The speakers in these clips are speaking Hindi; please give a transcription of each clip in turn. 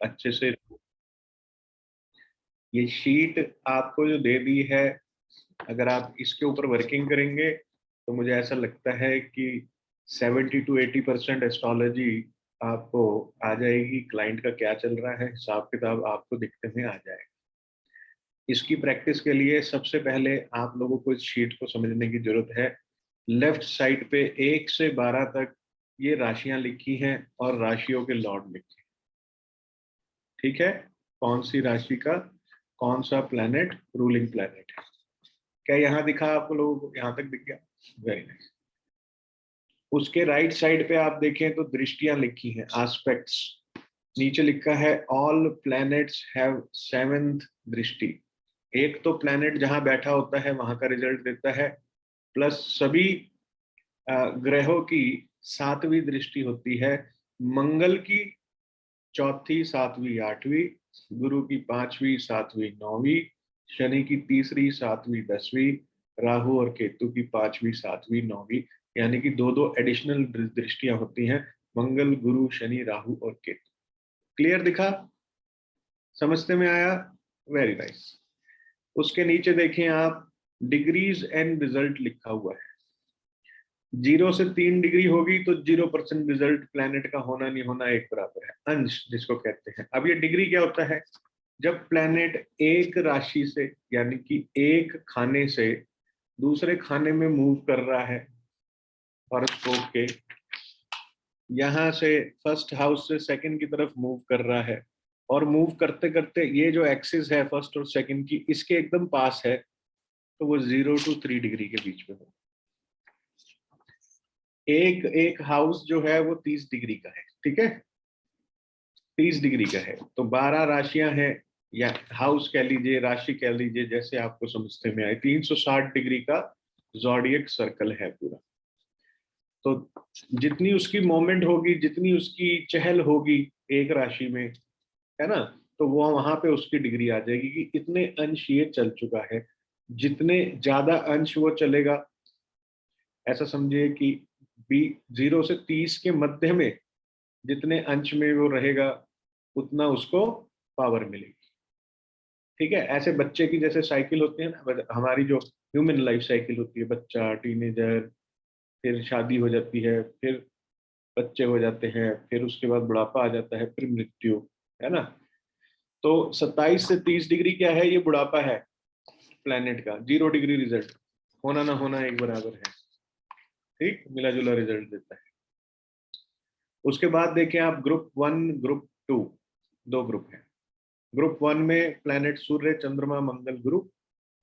अच्छे से। ये शीट आपको जो दे दी है, अगर आप इसके ऊपर वर्किंग करेंगे तो मुझे ऐसा लगता है कि 70 to 80% एस्ट्रोलॉजी आपको आ जाएगी। क्लाइंट का क्या चल रहा है, हिसाब किताब आपको दिखते में आ जाएगा। इसकी प्रैक्टिस के लिए सबसे पहले आप लोगों को इस शीट को समझने की जरूरत है। लेफ्ट साइड पे 1 से 12 तक ये राशियां लिखी हैं और राशियों के लॉर्ड लिखे हैं। ठीक है, कौन सी राशि का कौन सा प्लैनेट रूलिंग प्लैनेट है। क्या यहाँ दिखा आप लोगों को, यहाँ तक दिख गया? Very nice. उसके राइट साइड पे आप देखें तो दृष्टियां लिखी हैं, एस्पेक्ट्स। नीचे लिखा है ऑल प्लैनेट्स हैव 7th दृष्टि। एक तो प्लैनेट जहां बैठा होता है वहां का रिजल्ट देता है, प्लस सभी ग्रहों की 7वीं दृष्टि होती है। मंगल की 4थी, 7वीं, 8वीं, गुरु की 5वीं, 7वीं, 9वीं, शनि की 3री, 7वीं, 10वीं, राहु और केतु की 5वीं, 7वीं, 9वीं, यानी कि दो दो एडिशनल दृष्टियां होती हैं, मंगल, गुरु, शनि, राहु और केतु। क्लियर दिखा? समझते में आया? Very nice. उसके नीचे देखें आप, डिग्रीज एंड रिजल्ट लिखा हुआ है। 0 से 3 डिग्री होगी तो 0% रिजल्ट प्लैनेट का होना नहीं होना एक बराबर है, अंश जिसको कहते हैं। अब ये डिग्री क्या होता है? जब प्लैनेट एक राशि से यानी कि एक खाने से दूसरे खाने में मूव कर रहा है, हॉरोस्कोप के यहां से फर्स्ट हाउस से सेकंड की तरफ मूव कर रहा है, और मूव करते करते ये जो एक्सिस है फर्स्ट और सेकंड की, इसके एकदम पास है, तो वो 0 to 3 डिग्री के बीच में हो। एक एक हाउस जो है वो 30 डिग्री का है, ठीक है, 30 डिग्री का है। तो 12 राशियां हैं, या हाउस कह लीजिए, राशि कह लीजिए, जैसे आपको समझते में आए। 360 डिग्री का जॉडियक सर्कल है पूरा। तो जितनी उसकी मोमेंट होगी, जितनी उसकी चहल होगी एक राशि में, है ना, तो वो वहां पे उसकी डिग्री आ जाएगी कि इतने अंश ये चल चुका है। जितने ज्यादा अंश वो चलेगा, ऐसा समझिए कि 0 से 30 के मध्य में जितने अंश में वो रहेगा उतना उसको पावर मिलेगी। ठीक है, ऐसे बच्चे की जैसे साइकिल होती है ना, हमारी जो ह्यूमन लाइफ साइकिल होती है, बच्चा, टीनेजर, फिर शादी हो जाती है, फिर बच्चे हो जाते हैं, फिर उसके बाद बुढ़ापा आ जाता है, फिर मृत्यु, है ना। तो 27 से 30 डिग्री क्या है? ये बुढ़ापा है प्लेनेट का। 0 डिग्री रिजल्ट, होना ना होना एक बराबर है। ठीक, मिला जुला रिजल्ट देता है। उसके बाद देखें आप, ग्रुप 1, ग्रुप 2, दो ग्रुप हैं। ग्रुप 1 में प्लैनेट सूर्य, चंद्रमा, मंगल, गुरु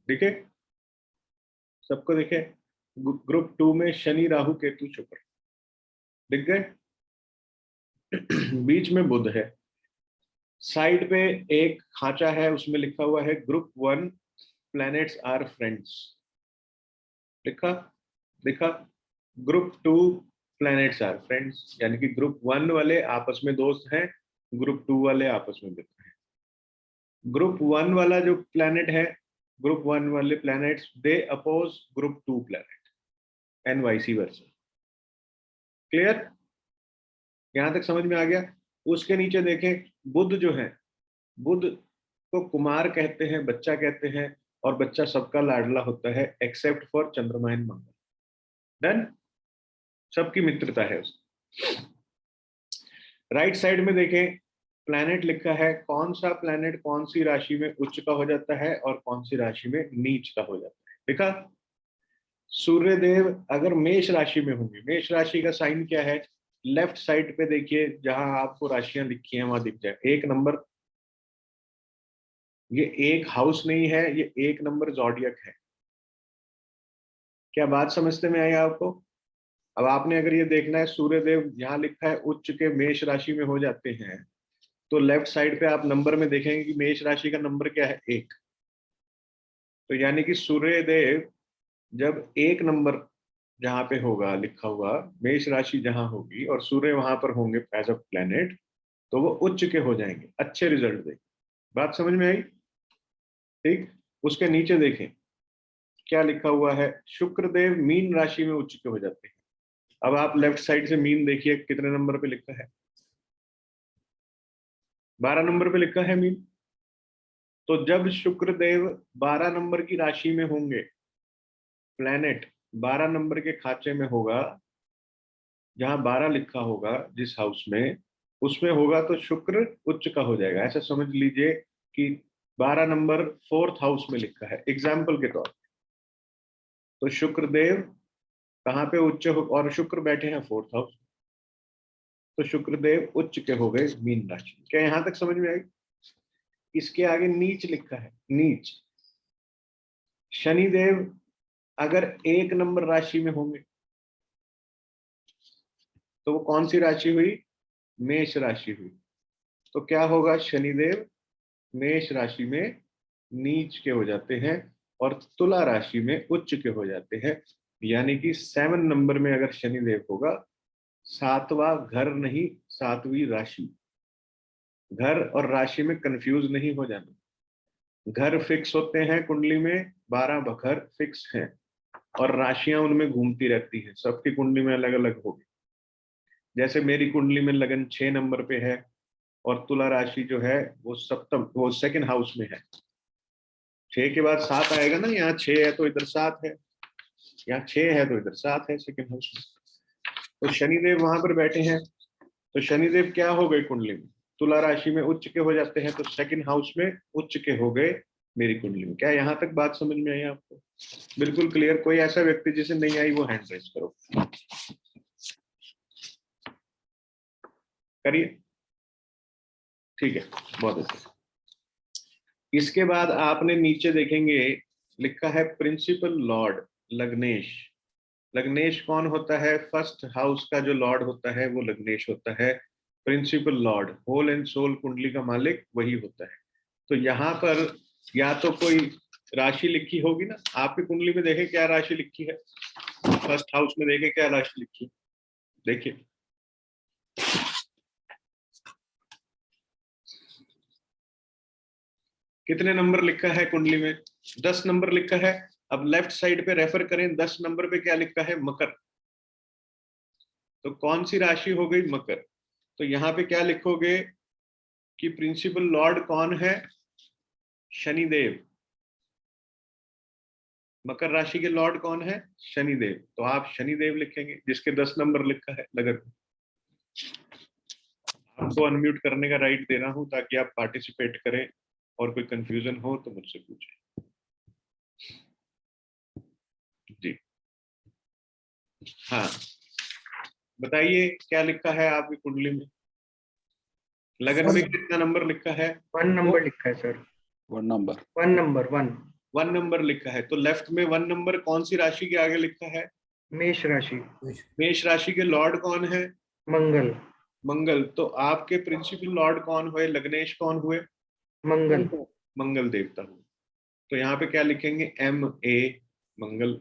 दिखे? सबको दिखे? ग्रुप 2 में शनि, राहु, केतु, शुक्र दिख गए? बीच में बुध है। साइड पे एक खांचा है, उसमें लिखा हुआ है ग्रुप 1 प्लैनेट्स आर फ्रेंड्स। लिखा? दिखा? ग्रुप 2 प्लैनेट्स आर फ्रेंड्स, यानी कि ग्रुप 1 वाले आपस में दोस्त हैं, ग्रुप 2 वाले आपस में मित्र हैं। ग्रुप 1 वाला जो प्लैनेट है, ग्रुप 1 वाले planets they oppose group 2 planet, and vice versa. Clear? यहां तक समझ में आ गया? उसके नीचे देखें, बुध जो है, बुध को कुमार कहते हैं, बच्चा कहते हैं, और बच्चा सबका लाडला होता है एक्सेप्ट फॉर चंद्रमा एंड मंगल। डन? सबकी मित्रता है उसकी। राइट साइड में देखें, प्लैनेट लिखा है, कौन सा प्लैनेट कौन सी राशि में उच्च का हो जाता है और कौन सी राशि में नीच का हो जाता है। देखा? सूर्य देव अगर मेष राशि में होंगे, मेष राशि का साइन क्या है? लेफ्ट साइड पे देखिए, जहां आपको राशियां लिखी हैं वहां दिख जाए 1 नंबर। ये एक हाउस नहीं है, ये 1 नंबर जॉडियक है। क्या बात समझते में आई आपको? अब आपने अगर ये देखना है, सूर्य देव यहाँ लिखा है उच्च के मेष राशि में हो जाते हैं, तो लेफ्ट साइड पे आप नंबर में देखेंगे कि मेष राशि का नंबर क्या है? 1। तो यानी कि सूर्य देव जब 1 नंबर जहां पे होगा लिखा हुआ, मेष राशि जहां होगी और सूर्य वहां पर होंगे एज अ प्लैनेट, तो वो उच्च के हो जाएंगे, अच्छे रिजल्ट देंगे। बात समझ में आई? ठीक। उसके नीचे देखें क्या लिखा हुआ है, शुक्र देव मीन राशि में उच्च के हो जाते हैं। अब आप लेफ्ट साइड से मीन देखिए कितने नंबर पे लिखा है? 12 नंबर पे लिखा है मीन। तो जब शुक्रदेव 12 नंबर की राशि में होंगे, प्लेनेट 12 नंबर के खाचे में होगा, जहां 12 लिखा होगा जिस हाउस में, उसमें होगा तो शुक्र उच्च का हो जाएगा। ऐसा समझ लीजिए कि 12 नंबर 4th हाउस में लिखा है एग्जाम्पल के तौर पे। तो शुक्रदेव कहाँ पे उच्च हो, और शुक्र बैठे हैं 4th हाउस, तो शुक्रदेव उच्च के हो गए मीन राशि। क्या यहां तक समझ में आई? इसके आगे नीच लिखा है, नीच। शनिदेव अगर 1 नंबर राशि में होंगे तो वो कौन सी राशि हुई? मेष राशि हुई। तो क्या होगा? शनिदेव मेष राशि में नीच के हो जाते हैं और तुला राशि में उच्च के हो जाते हैं। यानी कि 7 नंबर में अगर शनिदेव होगा, 7वां घर नहीं, 7वीं राशि। घर और राशि में कंफ्यूज नहीं हो जाना। घर फिक्स होते हैं कुंडली में, 12 घर फिक्स हैं और राशियां उनमें घूमती रहती हैं, सबकी कुंडली में अलग अलग होगी। जैसे मेरी कुंडली में लगन 6 नंबर पे है और तुला राशि जो है वो सप्तम, वो 2nd हाउस में है। 6 के बाद 7 आएगा ना, यहाँ 6 है तो इधर 7 है, यहाँ 6 है तो इधर 7 है 2nd हाउस में। तो शनिदेव वहां पर बैठे हैं, तो शनिदेव क्या हो गए कुंडली में? तुला राशि में उच्च के हो जाते हैं, तो 2nd हाउस में उच्च के हो गए मेरी कुंडली में। क्या यहाँ तक बात समझ में आई आपको? बिल्कुल क्लियर। कोई ऐसा व्यक्ति जिसे नहीं आई वो हैंड रेज करो, करिए। ठीक है, बहुत अच्छा। इसके बाद आपने नीचे देखेंगे लिखा है प्रिंसिपल लॉर्ड लग्नेश। लग्नेश कौन होता है? 1st हाउस का जो लॉर्ड होता है वो लग्नेश होता है। Principal lord, whole and soul कुंडली का मालिक वही होता है। तो यहाँ पर या तो कोई राशि लिखी होगी ना, आपकी कुंडली में देखे क्या राशि लिखी है, 1st हाउस में देखे क्या राशि लिखी है, देखिए। कितने नंबर लिखा है कुंडली में? 10 नंबर लिखा है। अब लेफ्ट साइड पे रेफर करें, 10 नंबर पे क्या लिखा है? मकर। तो कौन सी राशि हो गई? मकर। तो यहाँ पे क्या लिखोगे कि प्रिंसिपल लॉर्ड कौन है? शनिदेव। मकर राशि के लॉर्ड कौन है? शनिदेव। तो आप शनिदेव लिखेंगे जिसके 10 नंबर लिखा है लगन। आपको अनम्यूट करने का राइट दे रहा हूं ताकि आप पार्टिसिपेट करें, और कोई कंफ्यूजन हो तो मुझसे पूछें जी। हाँ, बताइए क्या लिखा है आपकी कुंडली में? लगन में कितना नंबर लिखा है? 1 नंबर लिखा है सर। 1 नंबर। 1 नंबर 1। 1 नंबर लिखा है। तो लेफ्ट में 1 नंबर कौन सी राशि के आगे लिखा है? मेष राशि। मेष राशि के लॉर्ड कौन है? मंगल। मंगल। तो आपके प्रिंसिपल लॉर्ड कौन हुए? लग्नेश कौन हुए? मंगल। मंगल देवता हुए। तो यहाँ पे क्या लिखेंगे? MA मंगल,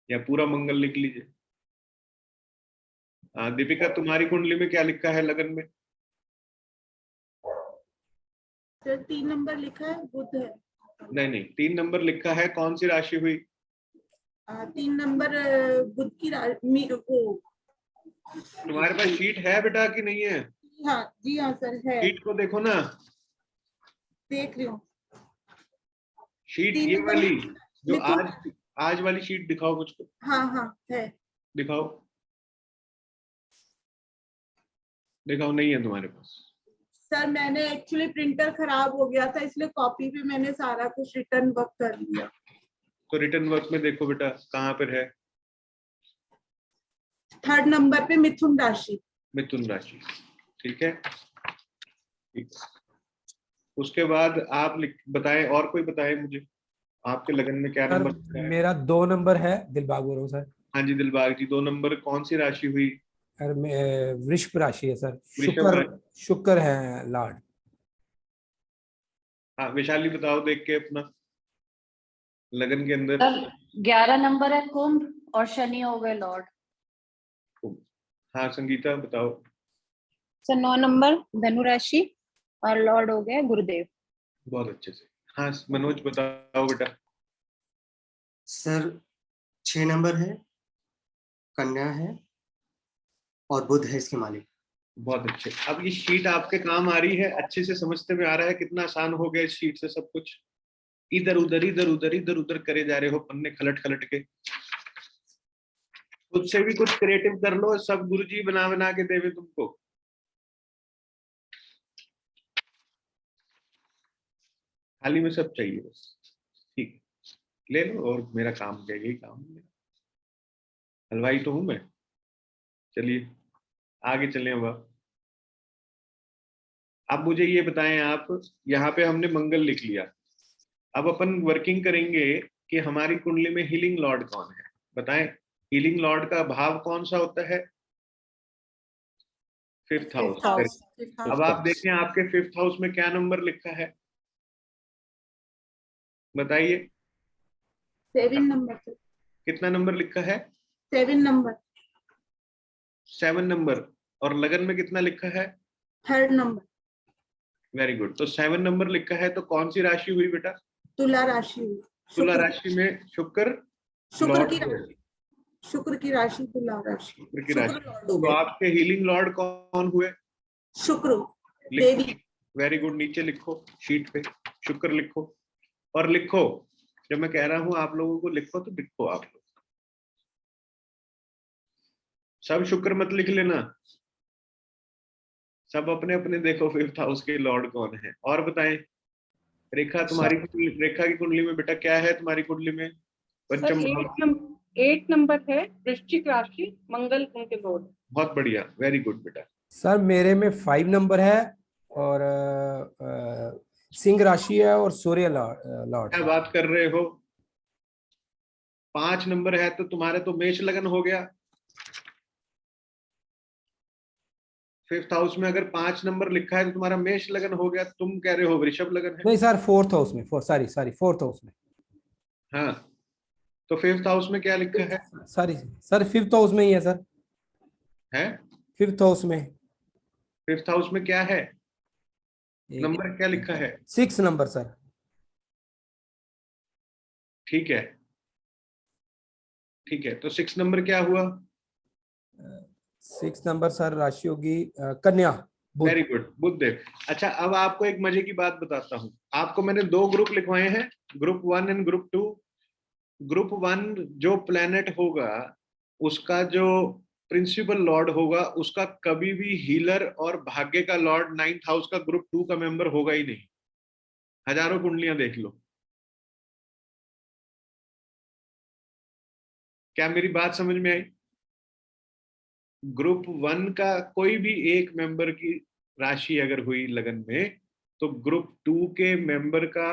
या पूरा मंगल लिख लीजिए। दीपिका तुम्हारी कुंडली में क्या लिखा है लगन में? सर 3 नंबर लिखा है, बुध है। नहीं नहीं, 3 नंबर लिखा है, कौन सी राशि हुई? 3 नंबर बुध की वो। तुम्हारे पास शीट है बेटा कि नहीं है? हाँ जी, हाँ सर है। शीट को देखो ना, देख रही हूँ। शीट 3 ये नंबर वाली जो मिथुन। आज वाली शीट दिखाओ मुझको। हाँ हाँ है। दिखाओ, दिखाओ। नहीं है तुम्हारे पास? सर मैंने एक्चुअली प्रिंटर खराब हो गया था, इसलिए कॉपी पे मैंने सारा कुछ रिटर्न वर्क कर लिया। तो रिटर्न वर्क में देखो बेटा कहाँ पर है? 3rd नंबर पे मिथुन राशि। मिथुन राशि, ठीक है। ठीक। उसके बाद आप बताएं, और कोई बताए मुझे आपके लगन में क्या सर नंबर है? मेरा 2 नंबर है, दिलबाग बोल रहा हूँ सर। हाँ जी दिलबाग जी, 2 नंबर कौन सी राशि हुई? सर वृषभ राशि है सर। वृषभ राशि। शुक्र है लॉर्ड। हाँ वैशाली बताओ देख के अपना लगन के अंदर। सर 11 नंबर है कुंभ और शनि हो गए लॉर्ड। हाँ संगीता बताओ। सर 9 नंबर धनु राशि और लॉर्ड हो गए गुरुदेव। बहुत अच्छे से। हाँ मनोज बताओ बेटा। सर 6 नंबर है, कन्या है और बुध है इसके मालिक। बहुत अच्छे। अब ये शीट आपके काम आ रही है, अच्छे से समझते में आ रहा है कितना आसान हो गया इस शीट से सब कुछ। इधर उधर इधर उधर इधर उधर करे जा रहे हो पन्ने खलट खलट के। खुद से भी कुछ क्रिएटिव कर लो, सब गुरुजी बना बना के देवे तुमको। खाली में सब चाहिए बस, ठीक ले लो। और मेरा काम क्या है, यही काम है, हलवाई तो हूं मैं। चलिए आगे चलें। अब मुझे ये बताएं आप, यहाँ पे हमने मंगल लिख लिया। अब अपन वर्किंग करेंगे कि हमारी कुंडली में हीलिंग लॉर्ड कौन है, बताएं। हीलिंग लॉर्ड का भाव कौन सा होता है? Fifth house. अब आप देखें आपके फिफ्थ हाउस में क्या नंबर लिखा है, बताइए। 7 नंबर। कितना नंबर लिखा है? 7 नंबर। 7 नंबर। और लगन में कितना लिखा है? 3rd number. Very good. तो 7 नंबर लिखा है, तो कौन सी राशि हुई बेटा? तुला राशि हुई। तुला राशि में शुक्र शुक्र लॉर्ड की हुए। राशि। शुक्र की राशि तुला राशि। शुक्र की शुक्र राशि। लॉर्ड हो तो गए। आपके हीलिंग लॉर्ड कौन हुए? शुक्र लिखो। देवी। वेरी गुड, नीचे लिखो शीट पे शुक्र लिखो। और लिखो, जब मैं कह रहा हूं आप लोगों को लिखो तो लिखो आप लोग। सब शुक्र मत लिख लेना, सब अपने अपने देखो फिफ्थ हाउस के लॉर्ड कौन है। और बताएं रेखा, तुम्हारी रेखा की कुंडली में बेटा क्या है? तुम्हारी कुंडली में सर पंचम भाव। 8 नंबर है, वृश्चिक राशि, मंगल उनके लॉर्ड। बहुत बढ़िया, वेरी गुड बेटा। सर मेरे में 5 नंबर है और सिंह राशि है और सूर्य लॉर्ड क्या है। बात कर रहे हो? 5 नंबर है तो तुम्हारे तो मेष लगन हो गया। फिफ्थ हाउस में अगर 5 नंबर लिखा है तो तुम्हारा मेष लगन हो गया। तुम कह रहे हो वृषभ लगन है। नहीं सर, 4th हाउस में, सॉरी 4th हाउस में। हाँ, तो फिफ्थ हाउस में क्या लिखा है? सॉरी सर, 5th हाउस में ही है सर। है 5th हाउस में फिफ्थ हाउस में क्या है? नंबर क्या लिखा है? 6 नंबर सर। ठीक है, ठीक है। तो 6 नंबर क्या हुआ? 6 नंबर सर राशि होगी कन्या, बुध। Very good, Budhdev. अच्छा, अब आपको एक मजे की बात बताता हूं। आपको मैंने 2 ग्रुप लिखवाए हैं, ग्रुप 1 एंड ग्रुप 2। ग्रुप 1 जो प्लेनेट होगा उसका जो प्रिंसिपल लॉर्ड होगा उसका कभी भी हीलर और भाग्य का लॉर्ड 9th हाउस का ग्रुप 2 का मेंबर होगा ही नहीं। हजारों कुंडलियां देख लो। क्या मेरी बात समझ में आई? ग्रुप 1 का कोई भी एक मेंबर की राशि अगर हुई लगन में, तो ग्रुप 2 के मेंबर का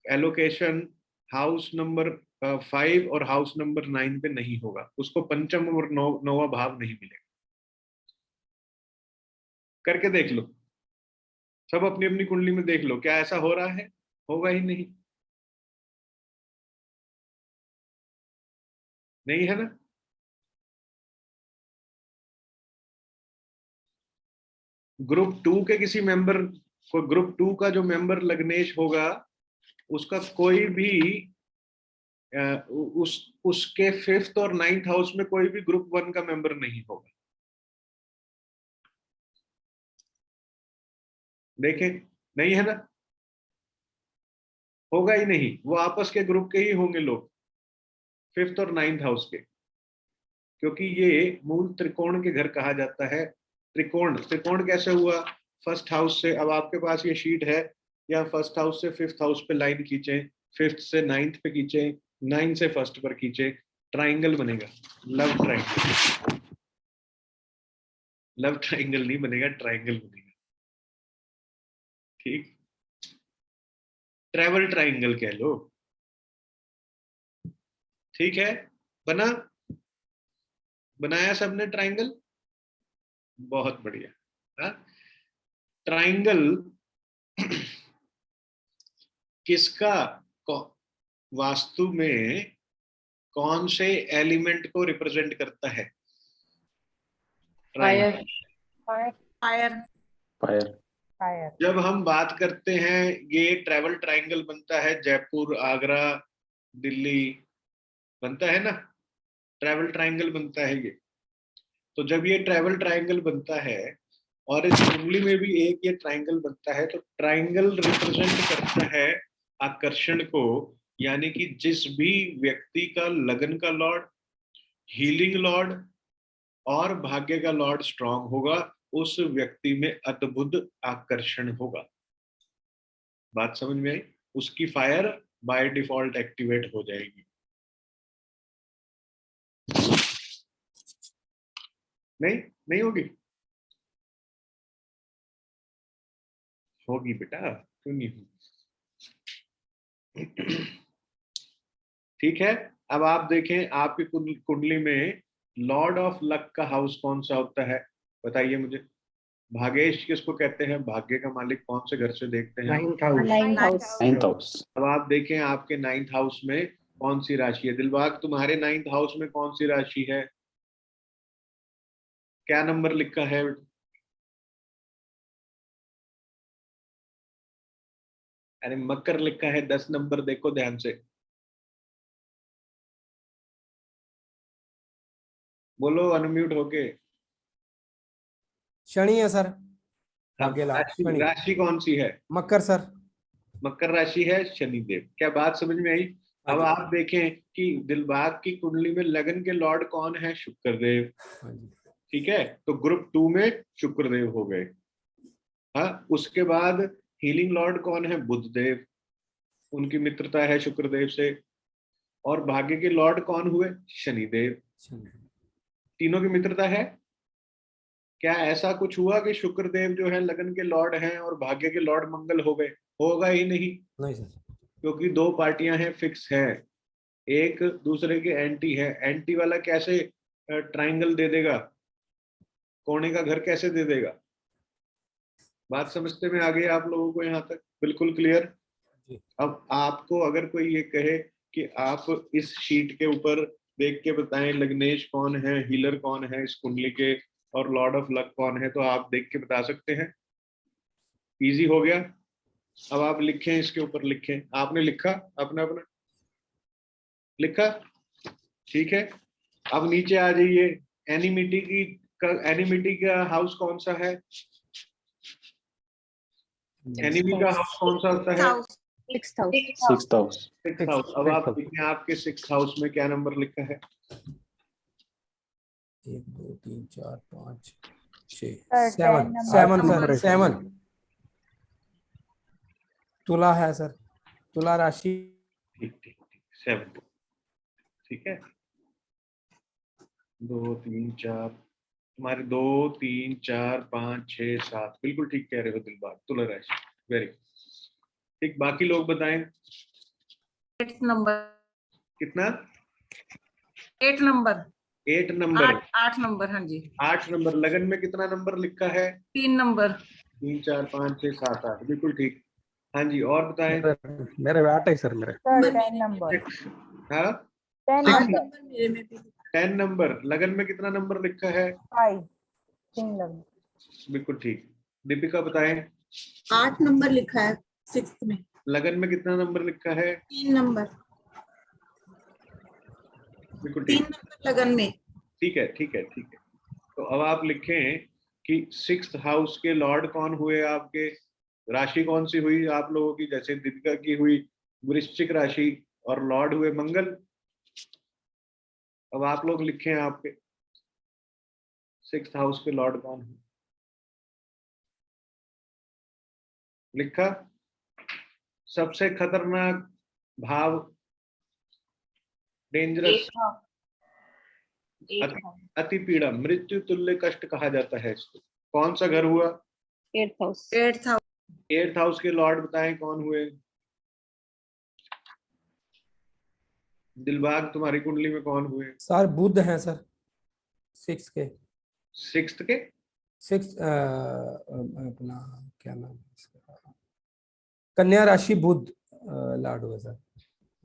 एलोकेशन हाउस नंबर 5 और हाउस नंबर 9 पे नहीं होगा। उसको पंचम और नौवां भाव नहीं मिलेगा। करके देख लो, सब अपनी अपनी कुंडली में देख लो, क्या ऐसा हो रहा है? होगा ही नहीं। नहीं है ना? ग्रुप 2 के किसी मेंबर को, ग्रुप 2 का जो मेंबर लग्नेश होगा उसका कोई भी उसके 5th और 9th हाउस में कोई भी ग्रुप 1 का मेंबर नहीं होगा। देखें, नहीं है ना? होगा ही नहीं। वो आपस के ग्रुप के ही होंगे लोग, 5th और 9th हाउस के। क्योंकि ये मूल त्रिकोण के घर कहा जाता है। त्रिकोण, त्रिकोण कैसे हुआ? फर्स्ट हाउस से, अब आपके पास ये शीट है, या फर्स्ट हाउस से 5th हाउस पे लाइन खींचे, 5th से 9th पे खींचे, 9 से 1st पर खींचे, ट्राइंगल बनेगा। Love triangle. लव ट्राइंगल नहीं बनेगा, ट्राइंगल बनेगा। ठीक, ट्रेवल ट्राइंगल कह लो। ठीक है, बना? बनाया सबने ट्राइंगल? बहुत बढ़िया। ट्राइंगल किसका वास्तु में कौन से एलिमेंट को रिप्रेजेंट करता है? फायर। फायर। फायर। जब हम बात करते हैं, ये ट्रेवल ट्राइंगल बनता है, जयपुर, आगरा, दिल्ली बनता है ना, ट्रेवल ट्राइंगल बनता है ये। तो जब ये ट्रैवल ट्रायंगल बनता है और इस कुंडली में भी एक ये ट्रायंगल बनता है, तो ट्रायंगल रिप्रेजेंट करता है आकर्षण को, यानी कि जिस भी व्यक्ति का लगन का लॉर्ड, हीलिंग लॉर्ड और भाग्य का लॉर्ड स्ट्रांग होगा, उस व्यक्ति में अद्भुत आकर्षण होगा। बात समझ में आई? उसकी फायर बाय डिफॉल्ट एक्टिवेट हो जाएगी। नहीं होगी? होगी बेटा, क्यों नहीं होगी? ठीक है, अब आप देखें आपकी कुंडली में लॉर्ड ऑफ लक का हाउस कौन सा होता है, बताइए मुझे। भागेश किसको कहते हैं? भाग्य का मालिक कौन से घर से देखते हैं? 9th house. 9th house. अब आप देखें आपके 9th हाउस में कौन सी राशि है। दिलबाग, तुम्हारे 9th हाउस में कौन सी राशि है? क्या नंबर लिखा है? अरे मकर लिखा है, 10 नंबर देखो ध्यान से, बोलो अनम्यूट होके। शनि है सर। भाग्य लाभ शनि। राशि कौन सी है? मकर सर। मकर राशि है, शनिदेव। क्या बात समझ में आई? अब आप देखें कि दिलबाग की कुंडली में लगन के लॉर्ड कौन है? शुक्रदेव। ठीक है, तो ग्रुप 2 में शुक्रदेव हो गए। हाँ, उसके बाद हीलिंग लॉर्ड कौन है? बुधदेव, उनकी मित्रता है शुक्रदेव से। और भाग्य के लॉर्ड कौन हुए? शनिदेव। तीनों की मित्रता है। क्या ऐसा कुछ हुआ कि शुक्रदेव जो है लगन के लॉर्ड हैं और भाग्य के लॉर्ड मंगल हो गए? होगा ही नहीं सर, क्योंकि दो पार्टियां हैं, फिक्स है, एक दूसरे के एंटी है। एंटी वाला कैसे ट्रायंगल दे देगा? कोने का घर कैसे दे देगा? बात समझते में आ गई आप लोगों को यहाँ तक? बिल्कुल क्लियर। अब आपको अगर कोई ये कहे कि आप इस शीट के ऊपर देख के बताएं लग्नेश कौन है, हीलर कौन है इस कुंडली के, और लॉर्ड ऑफ लक कौन है, तो आप देख के बता सकते हैं। इजी हो गया। अब आप लिखें, इसके ऊपर लिखें। आपने लिखा अपना अपना लिखा? ठीक है, अब नीचे आ जाइए। एनिमिटी का हाउस कौन सा है? एनिमी का हाउस कौन सा होता है? 6th house. 6th house. अब आप देखिए आपके 6th हाउस में क्या नंबर लिखा है? 1 2 3 4 5 6 7 तुला है सर, तुला राशि। ठीक 7। ठीक है, 2 3 4, तुम्हारे 2 3 4 5 6 7 बिल्कुल ठीक कह रहे हो दिलबाग, तुला राशि। वेरी ठीक। बाकी लोग बताएं। 8 नंबर। कितना? 8 नंबर। 8 नंबर। 8 नंबर, हाँ जी। 8 नंबर। लगन में कितना नंबर लिखा है? 3 नंबर। 3 4 5 6 7 8 बिल्कुल ठीक। हाँ जी, और बताएं। मेरे बैट है सर, मेरे 10 नंबर। हाँ, 10 नंबर मेरे में भी। 10 नंबर। लगन में कितना नंबर लिखा है? 5 बिल्कुल ठीक। दीपिका बताएं। 8 नंबर लिखा है 6th में। लगन में कितना नंबर लिखा है? 3 नंबर। बिल्कुल 3 ठीक। नंबर लगन में। ठीक है ठीक है ठीक है। तो अब आप लिखें कि 6th हाउस के लॉर्ड कौन हुए आपके? राशि कौन सी हुई आप लोगों की? जैसे दीपिका की हुई वृश्चिक राशि और लॉर्ड हुए मंगल। अब आप लोग लिखें आपके 6th हाउस के लॉर्ड कौन है? लिखा? सबसे खतरनाक भाव, डेंजरस, अति पीड़ा, मृत्यु तुल्य कष्ट कहा जाता है इसको। कौन सा घर हुआ? 8th house. 8th हाउस के लॉर्ड बताएं कौन हुए? दिलबाग, तुम्हारी कुंडली में कौन हुए? सर बुध है सर, 6 के। 6th के 6 अपना क्या नाम है इसका, कन्या राशि बुध लॉर्ड हुआ सर।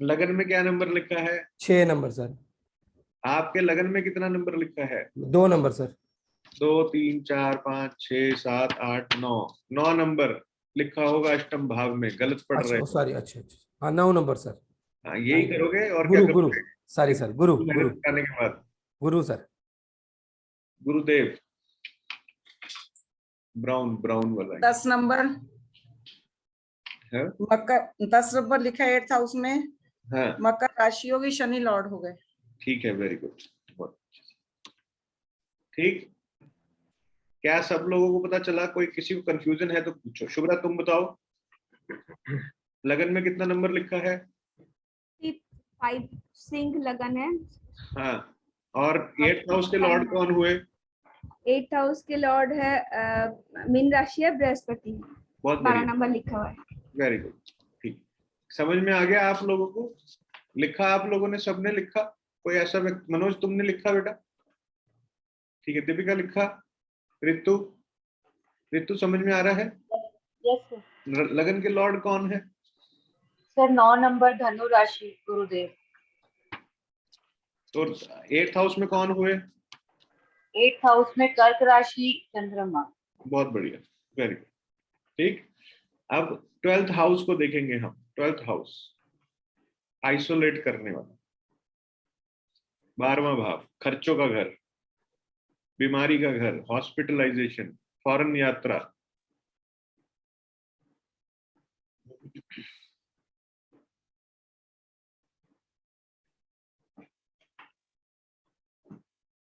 लगन में क्या नंबर लिखा है? 6 नंबर सर। आपके लगन में कितना नंबर लिखा है? 2 नंबर सर। 2 3 4 5 6 7 8 9 9 नंबर लिखा होगा अष्टम भाव में, गलत पढ़ रहे अच्छा सॉरी, अच्छा हाँ 9 नंबर सर। हाँ, यही करोगे और गुरु क्या गुरु करोगे? सॉरी सर, गुरु मेहनत करने के बाद गुरु सर। गुरुदेव, ब्राउन ब्राउन वाला 10 नंबर है। मकर, 10 नंबर लिखा है 8th हाउस में। हाँ मकर राशि होगी, शनि लॉर्ड हो गए। ठीक है, वेरी गुड, बहुत ठीक। क्या सब लोगों को पता चला? कोई किसी को कंफ्यूजन है तो पूछो। शुभ्रा तुम बताओ, लगन में कितना नंबर लिखा है? 5 सिंह लगन है। हाँ, और 8th हाउस के लॉर्ड कौन हुए? 8th हाउस के लॉर्ड है मीन राशि है बृहस्पति। बहुत 12 बढ़िया, नंबर लिखा हुआ है। वेरी गुड, ठीक। समझ में आ गया आप लोगों को? लिखा आप लोगों ने, सबने लिखा? कोई ऐसा मनोज तुमने लिखा बेटा? ठीक है, दीपिका लिखा, ऋतु, ऋतु समझ में आ रहा है? Yes sir. लगन के लॉर्ड कौन है? सर 9 नंबर धनु राशि गुरुदेव। तो 8th हाउस में कौन हुए? 8th हाउस में कर्क राशि चंद्रमा। बहुत बढ़िया, वेरी गुड, ठीक। अब 12th हाउस को देखेंगे हम। 12th हाउस आइसोलेट करने वाला, 12वां भाव, खर्चों का घर, बीमारी का घर, हॉस्पिटलाइजेशन, फॉरेन यात्रा,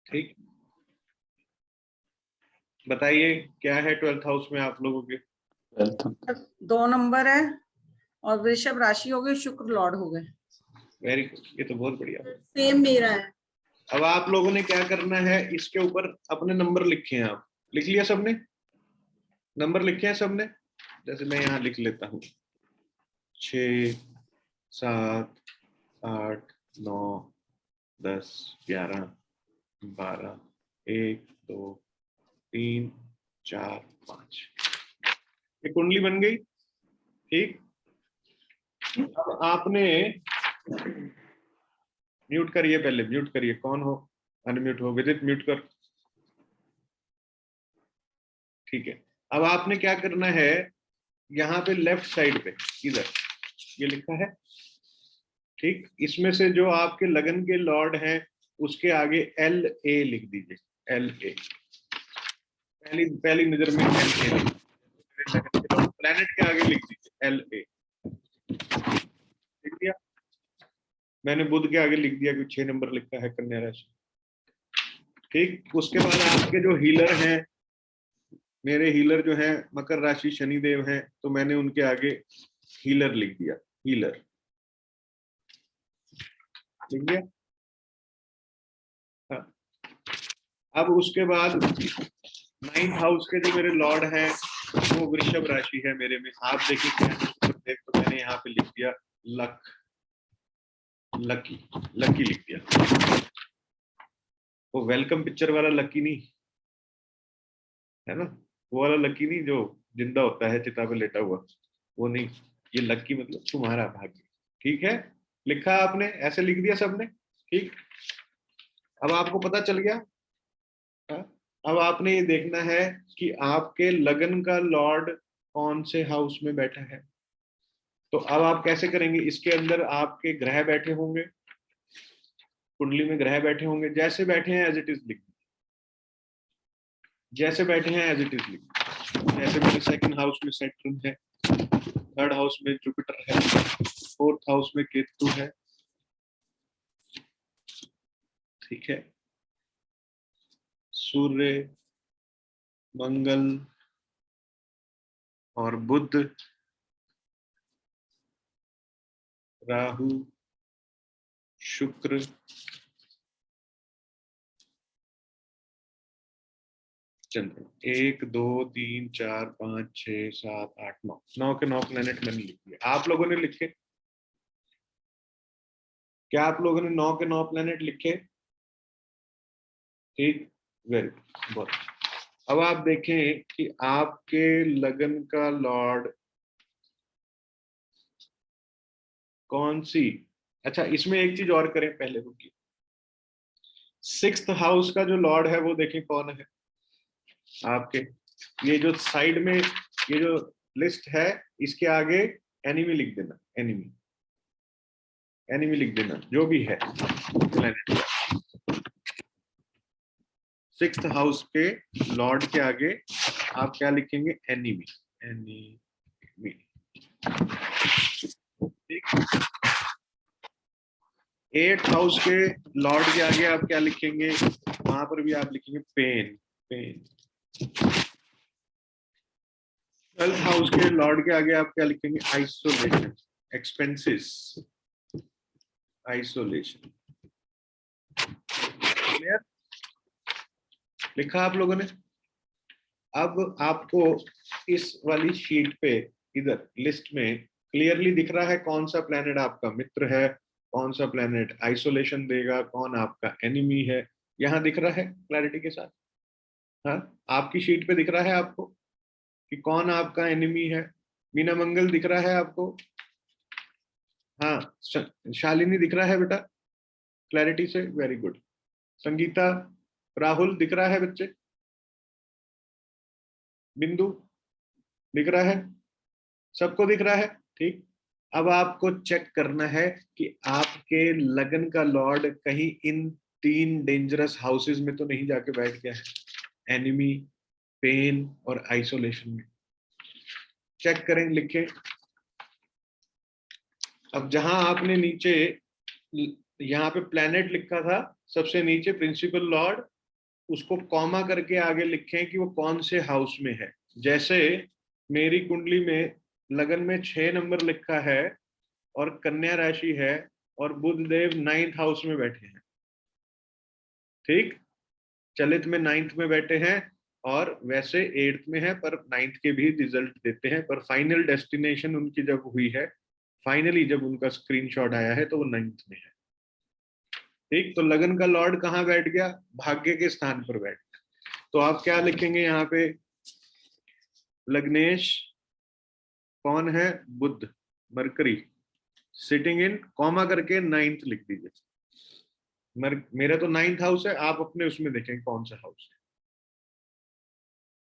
ठीक। बताइए क्या है 12th हाउस में आप लोगों के? 2 नंबर है और वृषभ राशि हो गई, शुक्र लॉर्ड हो गए। वेरी गुड, ये तो बहुत बढ़िया। सेम मेरा है। अब आप लोगों ने क्या करना है, इसके ऊपर अपने नंबर लिखे हैं। आप लिख लिया सबने? नंबर लिखे हैं सबने? जैसे मैं यहाँ लिख लेता हूँ 6, 7, 8, 9, 10, 11, 12, 1, 2, 3, 4, 5। ये कुंडली बन गई, ठीक। अब आपने म्यूट करिए, पहले म्यूट करिए, कौन हो अनम्यूट हो, विदित म्यूट कर, ठीक है। अब आपने क्या करना है, यहाँ पे लेफ्ट साइड पे इधर ये लिखा है, ठीक। इसमें से जो आपके लगन के लॉर्ड हैं उसके आगे LA लिख दीजिए, LA। पहली नजर में LA प्लैनेट के आगे लिख दीजिए LA, लिख दिया? मैंने बुध के आगे लिख दिया क्योंकि 6 नंबर लिखा है कन्या राशि, ठीक। उसके बाद आपके जो हीलर हैं, मेरे हीलर जो हैं मकर राशि शनिदेव हैं, तो मैंने उनके आगे हीलर लिख दिया, हीलर लिख दिया। हाँ। अब उसके बाद 9th हाउस के जो मेरे लॉर्ड हैं वो वृषभ राशि है मेरे में। आप देखिए क्या है, देख तो मैंने यहाँ पे लिख दिया लक, लकी, लकी लिख दिया। वो वेलकम पिक्चर वाला लकी नहीं है ना, वो वाला लकी नहीं जो जिंदा होता है चिता पे लेटा हुआ, वो नहीं। ये लकी मतलब तुम्हारा भाग्य, ठीक है। लिखा आपने, ऐसे लिख दिया सबने, ठीक। अब आपको पता चल गया। अब आपने ये देखना है कि आपके लगन का लॉर्ड कौन से हाउस में बैठा है। तो अब आप कैसे करेंगे, इसके अंदर आपके ग्रह बैठे होंगे, कुंडली में ग्रह बैठे होंगे, जैसे बैठे हैं एज इट इज लिख, जैसे बैठे हैं एज इट इज लिख। जैसे मेरे 2nd हाउस में सैटर्न है, 3rd हाउस में जुपिटर है, 4th हाउस में केतु है, ठीक है। सूर्य, मंगल और बुध, राहु, शुक्र, चंद्र। 1, 2, 3, 4, 5, 6, 7, 8, 9, 9 के 9 प्लेनेट मैंने लिख दिए। आप लोगों ने लिखे? क्या आप लोगों ने 9 के 9 प्लेनेट लिखे? ठीक, वेरी गुड, बहुत। अब आप देखें कि आपके लगन का लॉर्ड कौन सी, अच्छा इसमें एक चीज और करें पहले, रुकिए। 6th हाउस का जो लॉर्ड है वो देखें कौन है आपके। ये जो साइड में ये जो लिस्ट है, इसके आगे एनिमी लिख देना, एनिमी, एनिमी लिख देना, जो भी है प्लेनेट। सिक्स्थ हाउस के लॉर्ड के आगे आप क्या लिखेंगे? एनिमी। एनिमी, ठीक। 8th हाउस के लॉर्ड के आगे आप क्या लिखेंगे? वहां पर भी आप लिखेंगे पेन। पेन। 12th हाउस के लॉर्ड के आगे आप क्या लिखेंगे? आइसोलेशन। एक्सपेंसेस। आइसोलेशन। क्लियर? लिखा आप लोगों ने? अब आपको इस वाली शीट पे इधर लिस्ट में क्लियरली दिख रहा है कौन सा प्लेनेट आपका मित्र है, कौन सा प्लेनेट आइसोलेशन देगा, कौन आपका एनिमी है। यहां दिख रहा है क्लैरिटी के साथ? हाँ, आपकी शीट पे दिख रहा है आपको कि कौन आपका एनिमी है। मीना मंगल दिख रहा है आपको? हाँ, शालिनी दिख रहा है बेटा क्लैरिटी से? Very good. संगीता, राहुल दिख रहा है बच्चे? बिंदु दिख रहा है? सबको दिख रहा है? ठीक। अब आपको चेक करना है कि आपके लगन का लॉर्ड कहीं इन 3 डेंजरस हाउसेस में तो नहीं जाके बैठ गया है, एनिमी, पेन और आइसोलेशन में। चेक करें, लिखें। अब जहां आपने नीचे यहाँ पे प्लैनेट लिखा था, सबसे नीचे प्रिंसिपल लॉर्ड, उसको कॉमा करके आगे लिखें कि वो कौन से हाउस में है। जैसे मेरी कुंडली में लगन में 6 नंबर लिखा है और कन्या राशि है और बुध देव 9th हाउस में बैठे हैं, ठीक। चलित में 9th में बैठे हैं और वैसे 8th में है, पर 9th के भी रिजल्ट देते हैं, पर फाइनल डेस्टिनेशन उनकी जब हुई है, फाइनली जब उनका स्क्रीनशॉट आया है तो वो 9th में है, ठीक। तो लगन का लॉर्ड कहाँ बैठ गया? भाग्य के स्थान पर बैठ गया। तो आप क्या लिखेंगे यहाँ पे? लग्नेश कौन है? बुध, मरकरी, सिटिंग इन, कॉमा करके 9th लिख दीजिए। मेरा तो 9th हाउस है, आप अपने उसमें देखें कौन सा हाउस है।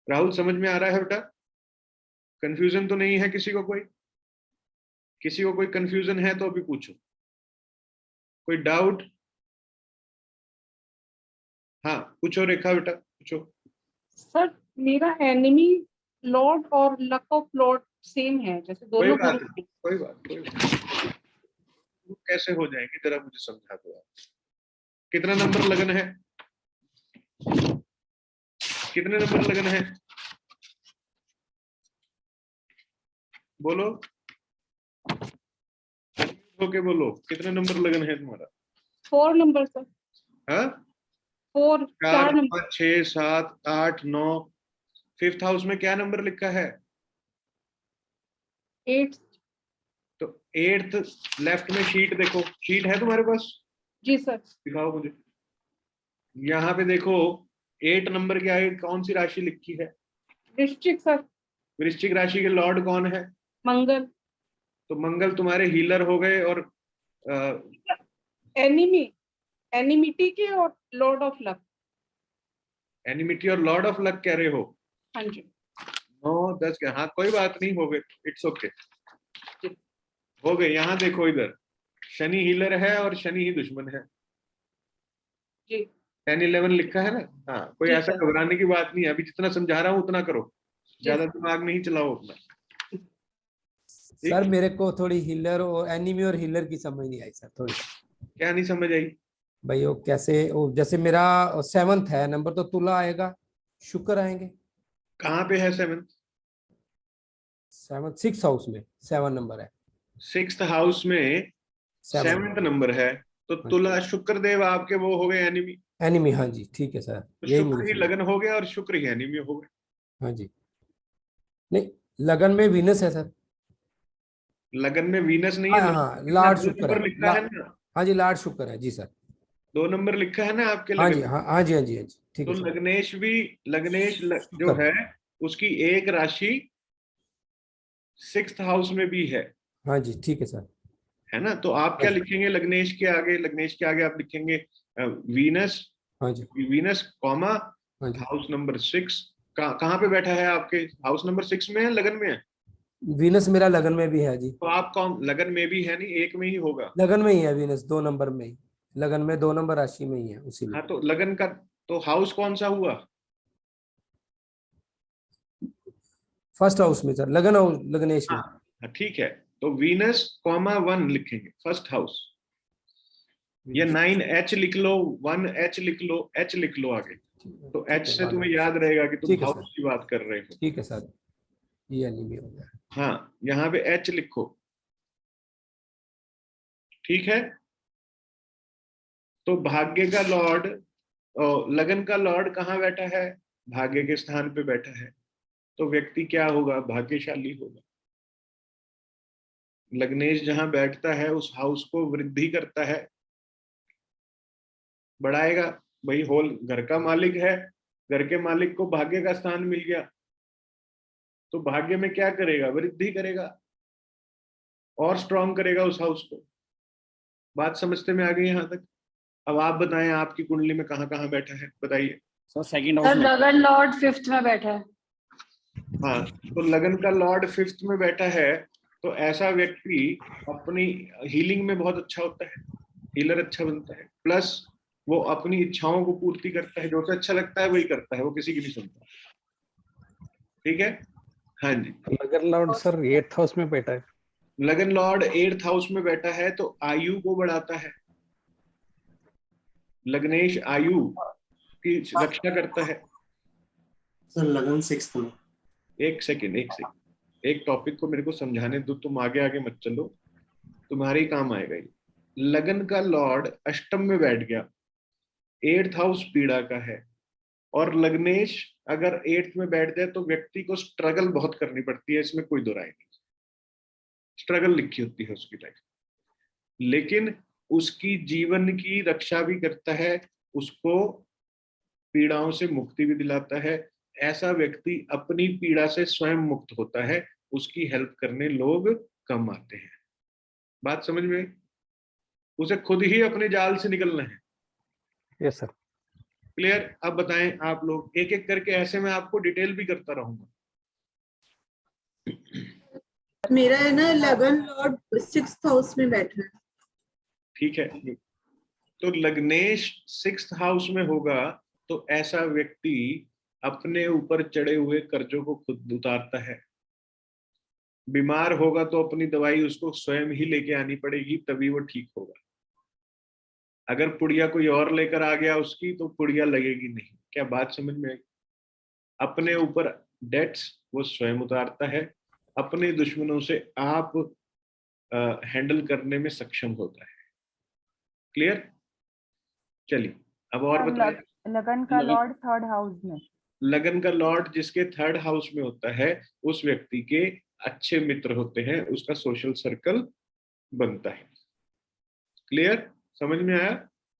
राहुल, समझ में आ रहा है बेटा? कंफ्यूजन तो नहीं है किसी को? किसी को कोई कंफ्यूजन है तो अभी पूछो। कोई डाउट? हाँ पूछो रेखा बेटा, पूछो। सर मेरा एनिमी लॉर्ड और लक ऑफ लॉर्ड सेम है, जैसे कोई दोनों बात गुरु। नहीं, कोई बात। वो कैसे हो जाएंगे जरा मुझे समझा दो आप। कितना नंबर लगन है? कितने नंबर लगन है? बोलो, ओके बोलो, कितने नंबर लगन है तुम्हारा? 4 नंबर सर। हाँ, 4 4 नंबर। 5 6 7 8 9। 5th हाउस में क्या नंबर लिखा है? 8। तो 8th लेफ्ट में शीट देखो, शीट है तुम्हारे पास? जी सर। दिखाओ मुझे। यहाँ पे देखो 8 नंबर के आगे कौन सी राशि लिखी है? वृश्चिक सर। वृश्चिक राशि के लॉर्ड कौन है? मंगल। तो मंगल तुम्हारे हीलर हो गए और एनिमिटी के और लॉर्ड ऑफ लक। एनिमिटी और लॉर्ड ऑफ लक कह रहे हो? हाँ जी। 9 10 के, हाँ कोई बात नहीं, हो गए, इट्स ओके, हो गए। यहाँ देखो इधर शनि हीलर है और शनि ही दुश्मन है जी। 10 11 लिखा है ना? हाँ, कोई ठीक ऐसा है। घबराने की बात नहीं है। अभी जितना समझा रहा हूँ उतना करो, ज्यादा दिमाग नहीं चलाओ अपना। सर मेरे को थोड़ी हिलर और एनिमी और हिलर की समझ नहीं आई सर, थोड़ी। क्या नहीं समझ आई? भाई वो कैसे, वो जैसे मेरा 7th है नंबर, तो तुला आएगा, शुक्र आएंगे। कहाँ पे है 7th? 7th 6th हाउस में 7 नंबर है। 6th हाउस में 7th नंबर है, तो तुला शुक्र देव आपके वो हो गए एनिमी। एनिमी, हाँ जी ठीक है सर, तो यही शुक्र मुझे ही लगन हो गया और शुक्र ही एनिमी हो गए। हाँ जी। नहीं, लगन में वीनस है सर। लगन में वीनस नहीं हाँ है। हाँ, लॉर्ड 2 शुक्र नंबर है, लिखा है ना? हाँ जी लॉर्ड शुक्र है जी सर। 2 नंबर लिखा है ना आपके हाँ लगन जी, में? हाँ जी, हाँ जी, हाँ जी, ठीक तो है सर। लग्नेश भी, लग्नेश जो शुक्र है उसकी एक राशि 6th हाउस में भी है हाँ जी, ठीक है सर। है ना? तो आप क्या लिखेंगे लगनेश के आगे? लगनेश के आगे आप लिखेंगे वीनस। हाँ जी, वीनस कॉमा हाँ जी। House number 6। कहाँ पे बैठा है आपके? हाउस नंबर 6 में है, लगन में है? वीनस मेरा लगन में भी है जी। तो आप कौन, लगन में भी है नहीं, एक में ही होगा। लगन में ही है वीनस, 2 नंबर में ही, लगन में 2 नंबर राशि में ही है, उसी में। हाँ, तो लगन का तो हाउस कौन सा हुआ? फर्स्ट हाउस में सर, लगन हाउस, लग्नेश में। हाँ, ठीक है, तो वीनस कॉमा 1 लिखेंगे फर्स्ट हाउस, या 9H लिख लो, 1H लिख लो, H लिख लो आगे, तो ठीक H है, से तुम्हें याद रहेगा कि तुम ठीक है हाउस सर। की बात कर रहे हो। ठीक है सर, ये एनिमी हो गया। हाँ, यहाँ पे H लिखो, ठीक है। तो भाग्य का लॉर्ड, लगन का लॉर्ड कहाँ बैठा है? भाग्य के स्थान पे बैठा है, तो व्यक्ति क्या होगा? भाग्यशाली होगा। लग्नेश जहां बैठता है उस हाउस को वृद्धि करता है, बढ़ाएगा। भाई होल घर का मालिक है, घर के मालिक को भाग्य का स्थान मिल गया, तो भाग्य में क्या करेगा? वृद्धि करेगा और स्ट्रॉन्ग करेगा उस हाउस को। बात समझते में आ गई यहाँ तक? अब आप बताएं आपकी कुंडली में कहाँ कहाँ बैठा है, बताइए। सर सेकंड सर हाउस में। लगन लॉर्ड 5th में बैठा है। हाँ, तो लगन का लॉर्ड 5th में बैठा है, तो ऐसा व्यक्ति अपनी हीलिंग में बहुत अच्छा होता है, हीलर अच्छा बनता है, प्लस वो अपनी इच्छाओं को पूर्ति करता है, जो उसे अच्छा लगता है वही करता है, वो किसी की नहीं सुनता। ठीक है, हाँ जी। लगन लॉर्ड सर 8th हाउस में बैठा है। लगन लॉर्ड 8th हाउस में बैठा है, तो आयु को बढ़ाता है। लग्नेश आयु की रक्षा करता है। सर लगन 6th में। एक सेकेंड, एक टॉपिक को मेरे को समझाने दो, तुम आगे आगे मत चलो, तुम्हारे ही काम आएगा ये। लगन का लॉर्ड अष्टम में बैठ गया, 8th हाउस पीड़ा का है, और लग्नेश अगर 8th में बैठ जाए तो व्यक्ति को स्ट्रगल बहुत करनी पड़ती है, इसमें कोई दो राय नहीं, स्ट्रगल लिखी होती है उसकी लाइफ, लेकिन उसकी जीवन की रक्षा भी करता है, उसको पीड़ाओं से मुक्ति भी दिलाता है। ऐसा व्यक्ति अपनी पीड़ा से स्वयं मुक्त होता है, उसकी हेल्प करने लोग कम आते हैं। बात समझ में आई? उसे खुद ही अपने जाल से निकलना है। Yes sir. क्लियर? अब बताएं आप लोग, एक एक करके, ऐसे मैं आपको डिटेल भी करता रहूंगा। मेरा है ना लगन लॉर्ड 6th हाउस में बैठा है। ठीक है, तो लग्नेश 6th हाउस में होगा, तो ऐसा व्यक्ति अपने ऊपर चढ़े हुए कर्जों को खुद उतारता है। बीमार होगा तो अपनी दवाई उसको स्वयं ही लेके आनी पड़ेगी, तभी वो ठीक होगा। अगर पुड़िया कोई और लेकर आ गया उसकी, तो पुड़िया लगेगी नहीं। क्या बात समझ में आई? अपने ऊपर डेट्स वो स्वयं उतारता है, अपने दुश्मनों से आप हैंडल करने में सक्षम होता है। क्लियर? चलिए अब और बताएं। लगन का लॉर्ड 3rd हाउस में। लगन का लॉर्ड जिसके 3rd हाउस में होता है, उस व्यक्ति के अच्छे मित्र होते हैं, उसका सोशल सर्कल बनता है। क्लियर? समझ में आया?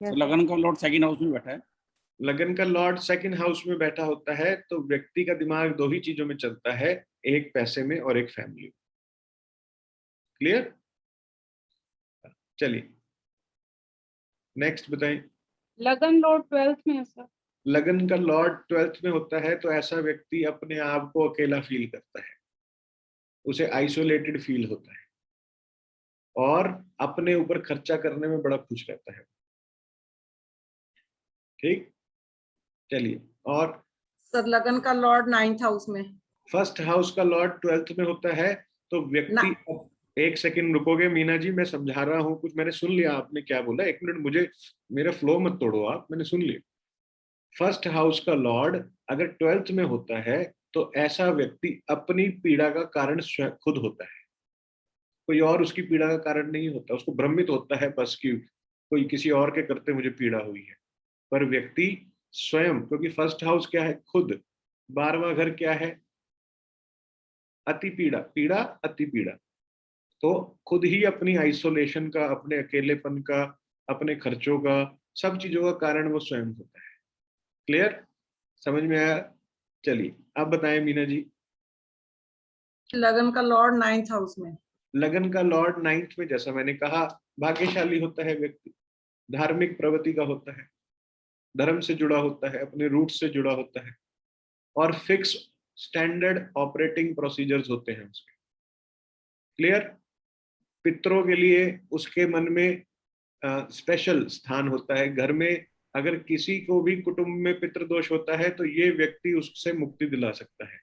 लगन का लॉर्ड 2nd हाउस में बैठा है। लगन का लॉर्ड 2nd हाउस में बैठा होता है, तो व्यक्ति का दिमाग दो ही चीजों में चलता है, एक पैसे में और एक फैमिली। क्लियर? चलिए नेक्स्ट बताएं। लगन लॉर्ड 12th में है सर। लगन का लॉर्ड 12th में होता है, तो ऐसा व्यक्ति अपने आप को अकेला फील करता है, उसे आइसोलेटेड फील होता है, और अपने ऊपर खर्चा करने में बड़ा खुश रहता है। ठीक, चलिए और सर लगन का लॉर्ड 9th हाउस में। 1st हाउस का लॉर्ड 12th में होता है, तो व्यक्ति, एक सेकंड रुकोगे मीना जी, मैं समझा रहा हूं कुछ, मैंने सुन लिया आपने क्या बोला, एक मिनट, मुझे मेरा फ्लो मत तोड़ो आप, मैंने सुन लिया। 1st हाउस का लॉर्ड अगर 12th में होता है, तो ऐसा व्यक्ति अपनी पीड़ा का कारण खुद होता है, कोई और उसकी पीड़ा का कारण नहीं होता। उसको भ्रमित होता है बस कि कोई किसी और के करते मुझे पीड़ा हुई है, पर व्यक्ति स्वयं, क्योंकि 1st हाउस क्या है? खुद। 12वां घर क्या है? अति पीड़ा, पीड़ा अति पीड़ा। तो खुद ही अपनी आइसोलेशन का, अपने अकेलेपन का, अपने खर्चों का, सब चीजों का कारण वो स्वयं होता है। क्लियर? समझ में आया? चलिए अब बताएं मीना जी। लगन का लॉर्ड 9th हाउस में। लगन का लॉर्ड 9th में, जैसा मैंने कहा, भाग्यशाली होता है व्यक्ति, धार्मिक प्रवृत्ति का होता है, धर्म से जुड़ा होता है, अपने रूट से जुड़ा होता है, और फिक्स स्टैंडर्ड ऑपरेटिंग प्रोसीजर्स होते हैं उसके। क्लियर? पितरों के लिए उसके मन में स्पेशल स्थान होता है, घर में अगर किसी को भी कुटुंब में पितृदोष होता है तो ये व्यक्ति उससे मुक्ति दिला सकता है।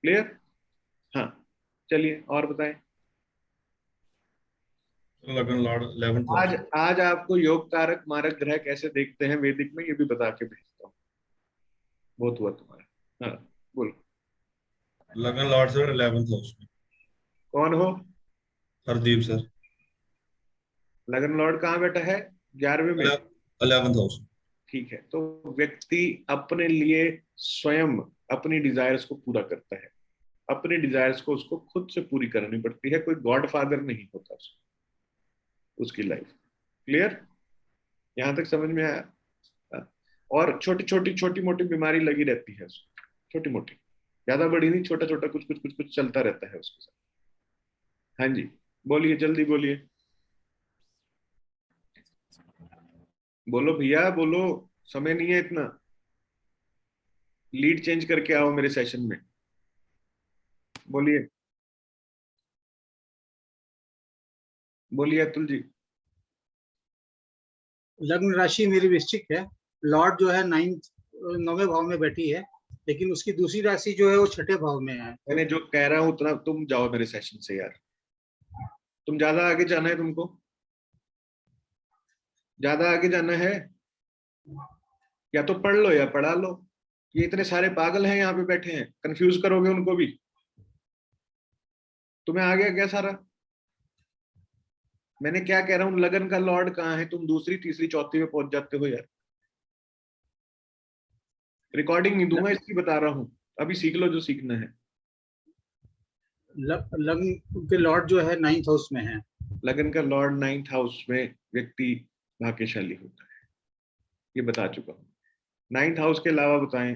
क्लियर? हाँ, चलिए और बताएं। लगन लॉर्ड 11th आज हाउस। आज आपको योग कारक मारक ग्रह कैसे देखते हैं वैदिक में, ये भी बता के भेजता हूँ। बहुत हुआ तुम्हारा। हाँ बोलो। लगन लॉर्ड सर 11th हाउस में। कौन हो? हरदीप सर। लगन लॉर्ड कहाँ बैठा है? 11वें में। 11th house. ठीक है, तो व्यक्ति अपने लिए स्वयं अपनी डिजायर्स को पूरा करता है। अपनी डिजायर्स को उसको खुद से पूरी करनी पड़ती है, कोई गॉड फादर नहीं होता उसकी लाइफ। क्लियर? यहां तक समझ में आया? और छोटी मोटी बीमारी लगी रहती है उसको, छोटी मोटी, ज्यादा बड़ी नहीं, छोटा छोटा कुछ कुछ कुछ कुछ चलता रहता है उसके साथ। हाँ जी बोलिए, जल्दी बोलिए, बोलो भैया बोलो, समय नहीं है इतना। लीड चेंज करके आओ मेरे सेशन में। बोलिए बोलिए अतुल जी। लग्न राशि मेरी वृश्चिक है। लॉर्ड जो है 9वें भाव में बैठी है, लेकिन उसकी दूसरी राशि जो है वो 6ठे भाव में है। मैंने जो कह रहा हूं उतना तुम जाओ मेरे सेशन से यार। तुम ज्यादा आगे जाना है, तुमको ज्यादा आगे जाना है, या तो पढ़ लो या पढ़ा लो। ये इतने सारे पागल हैं यहाँ पे बैठे हैं, कंफ्यूज करोगे उनको भी। तुम्हें आ गया क्या सारा? मैंने क्या कह रहा हूँ, लगन का लॉर्ड कहाँ है? तुम दूसरी तीसरी चौथी में पहुंच जाते हो यार। रिकॉर्डिंग नहीं दूंगा इसकी, बता रहा हूँ, अभी सीख लो जो सीखना है। लग्न के लॉर्ड जो है 9th हाउस में है। लगन का लॉर्ड 9th हाउस में व्यक्ति भाग्यशाली होता है, ये बता चुका हूँ। 9th हाउस के अलावा बताएं।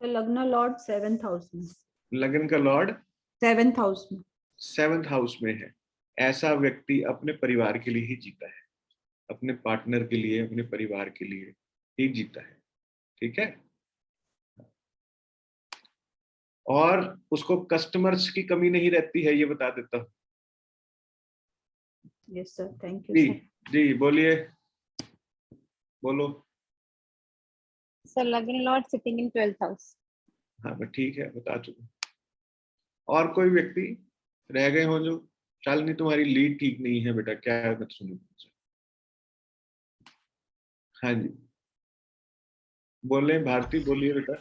तो लग्न लॉर्ड 7th हाउस में। लगन का लॉर्ड 7th हाउस में। 7th हाउस में है। ऐसा व्यक्ति अपने परिवार के लिए ही जीता है, अपने पार्टनर के लिए, अपने परिवार के लिए ही जीता है। ठीक है? और उसको कस्टमर्स की कमी नहीं रहती है, ये बता देता हूँ। यस सर, थैंक यू जी सर। जी बोलिए, बोलो। सर लगन Lord sitting in 12th house. हाँ बस ठीक है, बता चुका। और कोई व्यक्ति रह गए हो जो? शालिनी तुम्हारी लीड ठीक नहीं है बेटा, क्या है मत सुनो। हाँ जी बोले, भारती बोलिए बेटा।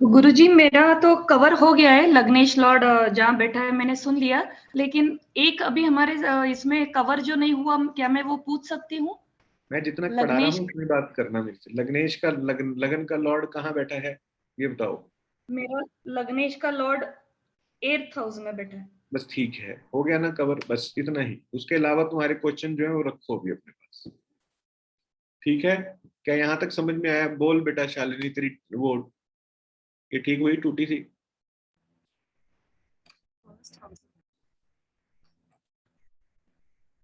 गुरुजी मेरा तो कवर हो गया है, लग्नेश लॉर्ड जहाँ बैठा है मैंने सुन लिया, लेकिन एक अभी हमारे इसमें कवर जो नहीं हुआ, क्या मैं वो पूछ सकती हूँ? मैं जितना पढ़ा रहा हूँ उतनी बात करना मेरे से। लग्नेश का लगन का लॉर्ड कहाँ बैठा है ये बताओ। मेरा लग्नेश का लॉर्ड 8th हाउस में बैठा है। बस ठीक है, हो गया ना कवर, बस इतना ही। उसके अलावा तुम्हारे क्वेश्चन जो है वो रखो भी अपने पास। ठीक है? क्या यहाँ तक समझ में आया? बोल बेटा शालिनी, तेरी वो ये ठीक हुई, टूटी थी?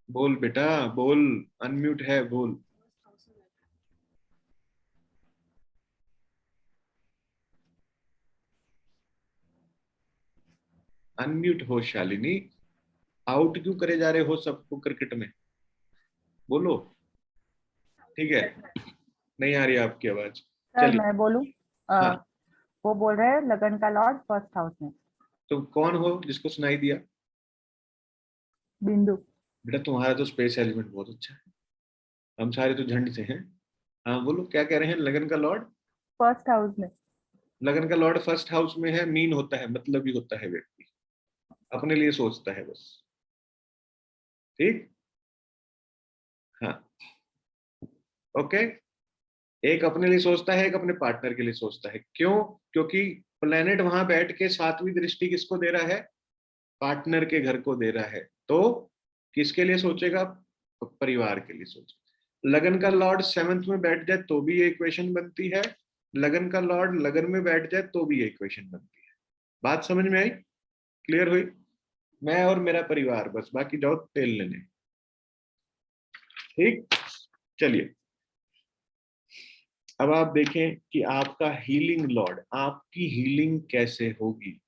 बोल बेटा बोल, अनम्यूट है, बोल। अनम्यूट हो शालिनी, आउट क्यों करे जा रहे हो सबको क्रिकेट में? बोलो। ठीक है, नहीं आ रही आपकी आवाज। सर मैं बोलूं? हाँ। वो बोल रहे हैं लगन का लॉर्ड 1st हाउस में। तो कौन हो जिसको सुनाई दिया? बिंदु। बेटा तुम्हारा तो स्पेस एलिमेंट बहुत अच्छा है, हम सारे तो झंड से हैं। हाँ बोलो, क्या कह रहे हैं? लगन का लॉर्ड 1st हाउस में। लगन का लॉर्ड 1st हाउस में है। मीन होता है, मतलब ही होता है, व्यक्ति अपने लिए सोचता है बस। ठीक? हाँ ओके। एक अपने लिए सोचता है, एक अपने पार्टनर के लिए सोचता है। क्यों? क्योंकि प्लेनेट वहां बैठ के 7वीं दृष्टि किसको दे रहा है? पार्टनर के घर को दे रहा है। तो किसके लिए सोचेगा? परिवार के लिए सोचेगा। लगन का लॉर्ड 7th में बैठ जाए तो भी ये इक्वेशन बनती है, लगन का लॉर्ड लगन में बैठ जाए तो भी ये इक्वेशन बनती है। बात समझ में आई? क्लियर हुई? मैं और मेरा परिवार बस, बाकी जाओ तेल लेने। ठीक, चलिए अब आप देखें कि आपका हीलिंग लॉर्ड, आपकी हीलिंग कैसे होगी,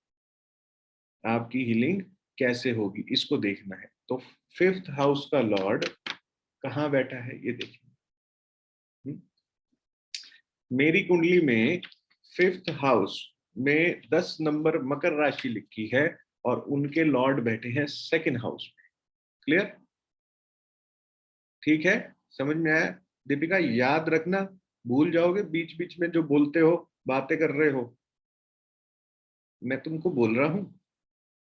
आपकी हीलिंग कैसे होगी इसको देखना है। तो 5th हाउस का लॉर्ड कहाँ बैठा है ये देखिए। मेरी कुंडली में 5th हाउस में 10 नंबर मकर राशि लिखी है और उनके लॉर्ड बैठे हैं 2nd हाउस में। क्लियर? ठीक है, समझ में आया? दीपिका याद रखना, भूल जाओगे बीच बीच में जो बोलते हो, बातें कर रहे हो, मैं तुमको बोल रहा हूं।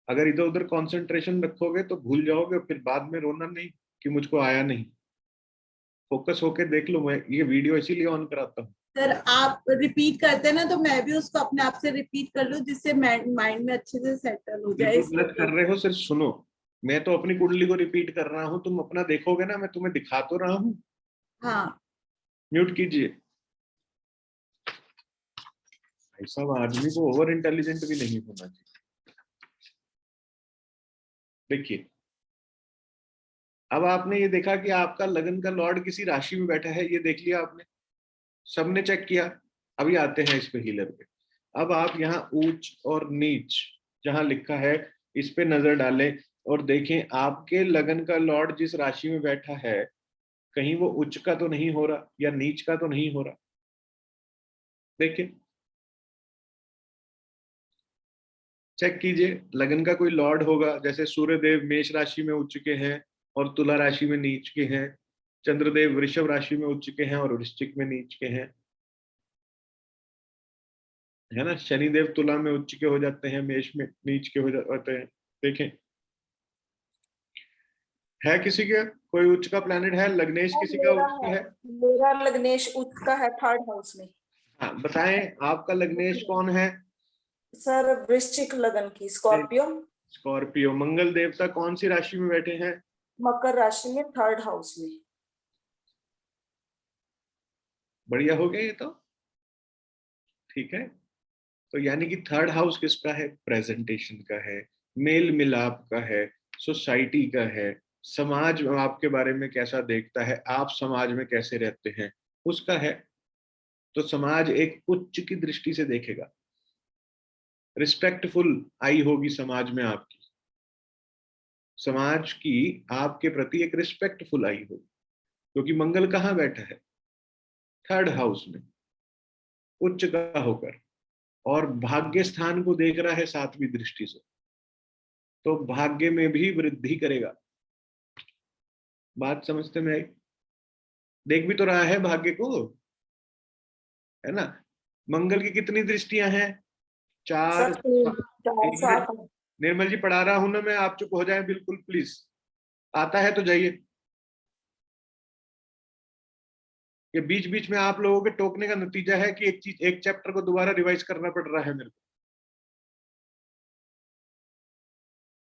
अगर इधर उधर कंसंट्रेशन रखोगे तो भूल जाओगे, फिर बाद में रोना नहीं कि मुझको आया नहीं। फोकस होके देख लो, मैं ये वीडियो इसीलिए ऑन कराता हूँ। सर आप रिपीट करते हैं ना, तो मैं भी उसको अपने आप से रिपीट कर लूं, जिससे माइंड में अच्छे से सेटल हो जाए। बिल्कुल गलत कर रहे हो, सिर्फ सुनो। मैं तो अपनी कुंडली को रिपीट कर रहा हूँ, तुम अपना देखोगे ना, मैं तुम्हें दिखा तो रहा हूँ। हाँ, म्यूट कीजिए। ऐसा आदमी को ओवर इंटेलिजेंट भी नहीं होना चाहिए। देखिए, अब आपने ये देखा कि आपका लगन का लॉर्ड किसी राशि में बैठा है, ये देख लिया आपने, सबने चेक किया। अभी आते हैं इस पे हीलर पे। अब आप यहाँ ऊंच और नीच जहां लिखा है इस पे नजर डालें और देखें आपके लगन का लॉर्ड जिस राशि में बैठा है, कहीं वो उच्च का तो नहीं हो रहा या नीच का तो नहीं हो रहा। देखिए, चेक कीजिए, लगन का कोई लॉर्ड होगा, जैसे सूर्यदेव मेष राशि में उच्च के हैं और तुला राशि में नीच के हैं, चंद्रदेव वृषभ राशि में उच्च के हैं और वृश्चिक में नीच के हैं, है ना। शनिदेव तुला में उच्च के हो जाते हैं, मेष में नीच के हो जाते हैं। देखें, है किसी का कोई उच्च का प्लैनेट है? लग्नेश किसी का उच्च का है? मेरा लग्नेश उच्च का है 3rd हाउस में। हाँ, बताएं आपका लग्नेश कौन है? सर वृश्चिक लगन की, स्कॉर्पियो। स्कॉर्पियो। मंगल देवता कौन सी राशि में बैठे हैं? मकर राशि में 3rd हाउस में। बढ़िया हो गया ये तो। ठीक है, तो यानी कि 3rd हाउस किसका है? प्रेजेंटेशन का है, मेल मिलाप का है, सोसाइटी का है, समाज आपके बारे में कैसा देखता है, आप समाज में कैसे रहते हैं, उसका है। तो समाज एक उच्च की दृष्टि से देखेगा, रिस्पेक्टफुल आई होगी समाज में आपकी, समाज की आपके प्रति एक रिस्पेक्टफुल आई होगी, क्योंकि मंगल कहाँ बैठा है? 3rd हाउस में उच्च का होकर, और भाग्य स्थान को देख रहा है 7वीं दृष्टि से, तो भाग्य में भी वृद्धि करेगा। बात समझते में आई? देख भी तो रहा है भाग्य को, है ना। मंगल की कितनी दृष्टियां हैं? 4। निर्मल जी पढ़ा रहा हूं ना मैं, आप चुप हो जाएं बिल्कुल प्लीज। आता है तो जाइए, ये बीच बीच में आप लोगों के टोकने का नतीजा है कि एक चैप्टर को दोबारा रिवाइज करना पड़ रहा है मेरे को।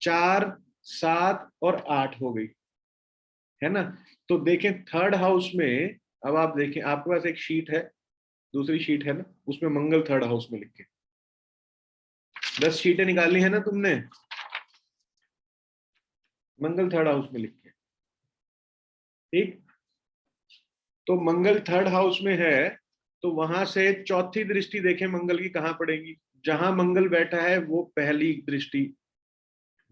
4, 7 और 8 हो गई, है ना। तो देखें 3rd हाउस में, अब आप देखें आपके पास एक शीट है, दूसरी शीट है ना, उसमें मंगल 3rd हाउस में लिखे। 10 शीटें निकाली है ना तुमने, मंगल 3rd हाउस में लिखे। ठीक, तो मंगल 3rd हाउस में है, तो वहां से चौथी दृष्टि देखें मंगल की कहां पड़ेगी। जहां मंगल बैठा है वो पहली दृष्टि,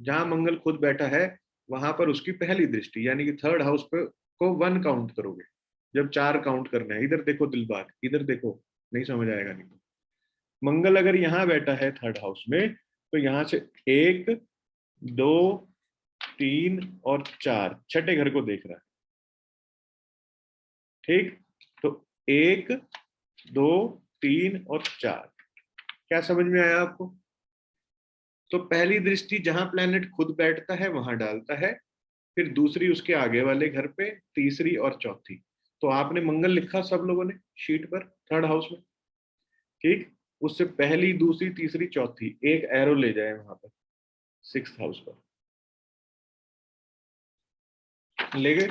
जहां मंगल खुद बैठा है वहां पर उसकी पहली दृष्टि, यानी कि 3rd हाउस पे को 1 काउंट करोगे, जब 4 काउंट करना है। इधर देखो दिलबाग, इधर देखो, नहीं समझ आएगा नहीं। मंगल अगर यहाँ बैठा है 3rd हाउस में, तो यहाँ से 1, 2, 3 और 4 छठे घर को देख रहा है। ठीक, तो 1, 2, 3 और 4, क्या समझ में आया आपको? तो पहली दृष्टि जहां प्लैनेट खुद बैठता है वहां डालता है, फिर दूसरी उसके आगे वाले घर पे, तीसरी और चौथी। तो आपने मंगल लिखा सब लोगों ने शीट पर 3rd हाउस में। ठीक, उससे पहली, दूसरी, तीसरी, चौथी, एक एरो ले जाए वहां पर 6th हाउस पर, ले गए।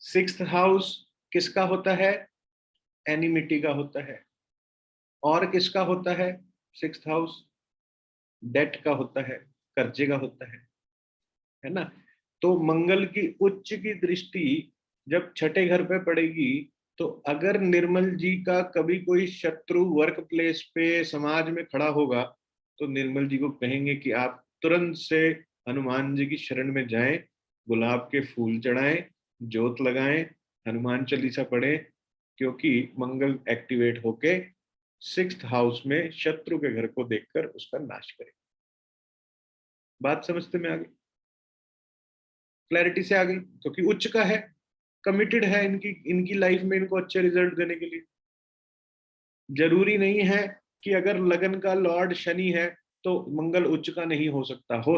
6th हाउस किसका होता है? एनिमिटी का होता है। और किसका होता है 6th हाउस? डेट का होता है, कर्जे का होता है ना। तो मंगल की उच्च की दृष्टि जब छठे घर पे पड़ेगी, तो अगर निर्मल जी का कभी कोई शत्रु वर्क प्लेस पे समाज में खड़ा होगा, तो निर्मल जी को कहेंगे कि आप तुरंत से हनुमान जी की शरण में जाएं गुलाब के फूल चढ़ाएं, जोत लगाएं, हनुमान चालीसा पढ़ें, क्योंकि मंगल एक्टिवेट होके 6th हाउस में शत्रु के घर को देखकर उसका नाश करे। बात समझते में आ गई, क्लैरिटी से आ गई, क्योंकि उच्च का है, कमिटेड है इनकी लाइफ में इनको अच्छे रिजल्ट देने के लिए। जरूरी नहीं है कि अगर लगन का लॉर्ड शनि है तो मंगल उच्च का नहीं हो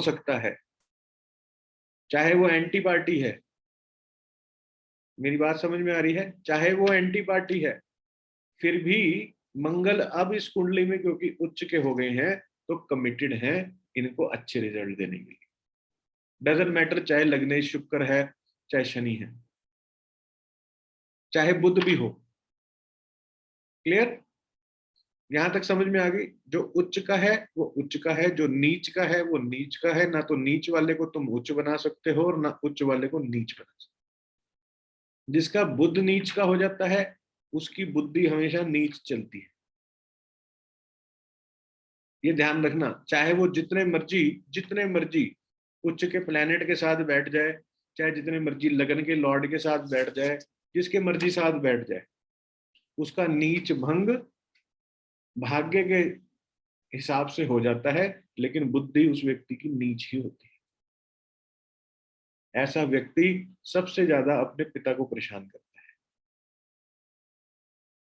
सकता है, चाहे वो एंटी पार्टी है। मेरी बात समझ में आ रही है? चाहे वो एंटी पार्टी है, फिर भी मंगल अब इस कुंडली में क्योंकि उच्च के हो गए हैं तो कमिटेड हैं इनको अच्छे रिजल्ट देने के लिए। डजंट मैटर चाहे लग्नेश शुक्र है, चाहे शनि है, चाहे बुध भी हो। क्लियर? यहां तक समझ में आ गई? जो उच्च का है वो उच्च का है, जो नीच का है वो नीच का है। ना तो नीच वाले को तुम उच्च बना सकते हो और ना उच्च वाले को नीच बना सकते हो। जिसका बुध नीच का हो जाता है उसकी बुद्धि हमेशा नीच चलती है, ये ध्यान रखना। चाहे वो जितने मर्जी उच्च के प्लेनेट के साथ बैठ जाए, चाहे जितने मर्जी लगन के लॉर्ड के साथ बैठ जाए, जिसके मर्जी साथ बैठ जाए, उसका नीच भंग भाग्य के हिसाब से हो जाता है, लेकिन बुद्धि उस व्यक्ति की नीच ही होती है। ऐसा व्यक्ति सबसे ज्यादा अपने पिता को परेशान करता है,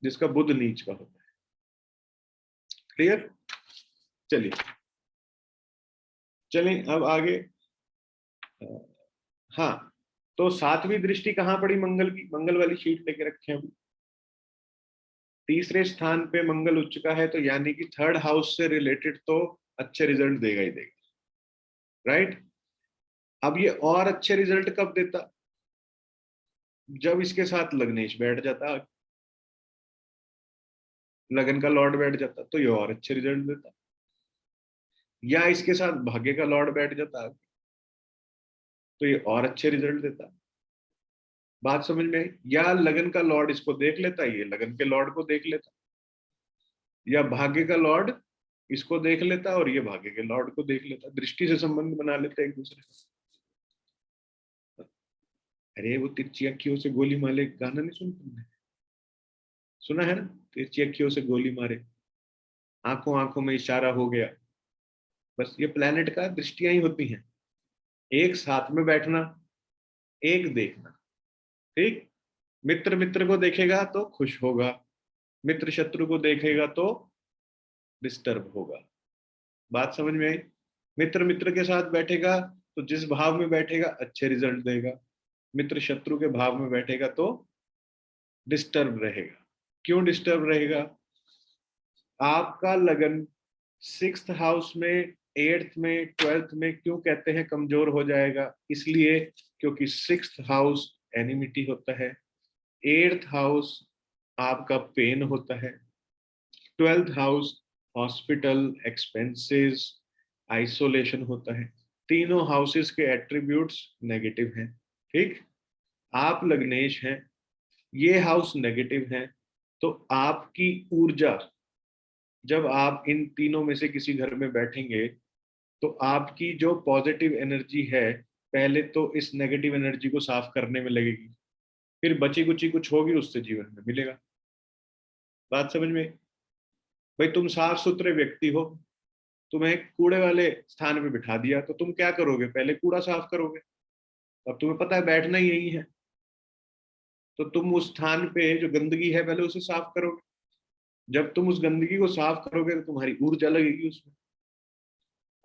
जिसका बुध नीच का होता है। क्लियर? चलिए अब आगे। हाँ, तो 7वीं दृष्टि कहां पड़ी मंगल की? मंगल वाली शीट लेके रखे हैं अभी। तीसरे स्थान पे मंगल उच्च का है, तो यानी कि 3rd हाउस से रिलेटेड तो अच्छे रिजल्ट देगा ही देगा, राइट? अब ये और अच्छे रिजल्ट कब देता? जब इसके साथ लग्नेश बैठ जाता, लगन का लॉर्ड बैठ जाता, तो ये और अच्छे रिजल्ट देता। या इसके साथ भाग्य का लॉर्ड बैठ जाता तो ये और अच्छे रिजल्ट देता। बात समझ में आई? या लगन का लॉर्ड इसको देख लेता, ये लगन के लॉर्ड को देख लेता, या भाग्य का लॉर्ड इसको देख लेता और ये भाग्य के लॉर्ड को देख लेता। दृष्टि से संबंध बना लेते एक दूसरे का। अरे वो तिरछी अखियों से गोली मारे गाना नहीं सुन तुमने? सुना है ना? तिरछी अखियों से गोली मारे, आंखों आंखों में इशारा हो गया। बस ये प्लेनेट का दृष्टियां ही होती हैं, एक साथ में बैठना, एक देखना। ठीक? मित्र मित्र को देखेगा तो खुश होगा, मित्र शत्रु को देखेगा तो डिस्टर्ब होगा। बात समझ में आई? मित्र मित्र के साथ बैठेगा तो जिस भाव में बैठेगा अच्छे रिजल्ट देगा, मित्र शत्रु के भाव में बैठेगा तो डिस्टर्ब रहेगा। क्यों डिस्टर्ब रहेगा? आपका लगन 6th हाउस में, 8th में, 12th में क्यों कहते हैं कमजोर हो जाएगा? इसलिए क्योंकि 6th हाउस एनिमिटी होता है, 8th हाउस आपका पेन होता है, 12th house hospital expenses, isolation होता है। तीनों हाउसेस के एट्रीब्यूट्स नेगेटिव हैं। ठीक? आप लग्नेश हैं, ये हाउस नेगेटिव है, तो आपकी ऊर्जा, जब आप इन तीनों में से किसी घर में बैठेंगे तो आपकी जो पॉजिटिव एनर्जी है पहले तो इस नेगेटिव एनर्जी को साफ करने में लगेगी, फिर बची कुची कुछ होगी उससे जीवन में मिलेगा। बात समझ में? भाई तुम साफ सुथरे व्यक्ति हो, तुम्हें कूड़े वाले स्थान पे बिठा दिया तो तुम क्या करोगे? पहले कूड़ा साफ करोगे। अब तुम्हें पता है बैठना ही यही है, तो तुम उस स्थान पे जो गंदगी है पहले उसे साफ करोगे। जब तुम उस गंदगी को साफ करोगे तो तुम्हारी ऊर्जा लगेगी उसमें।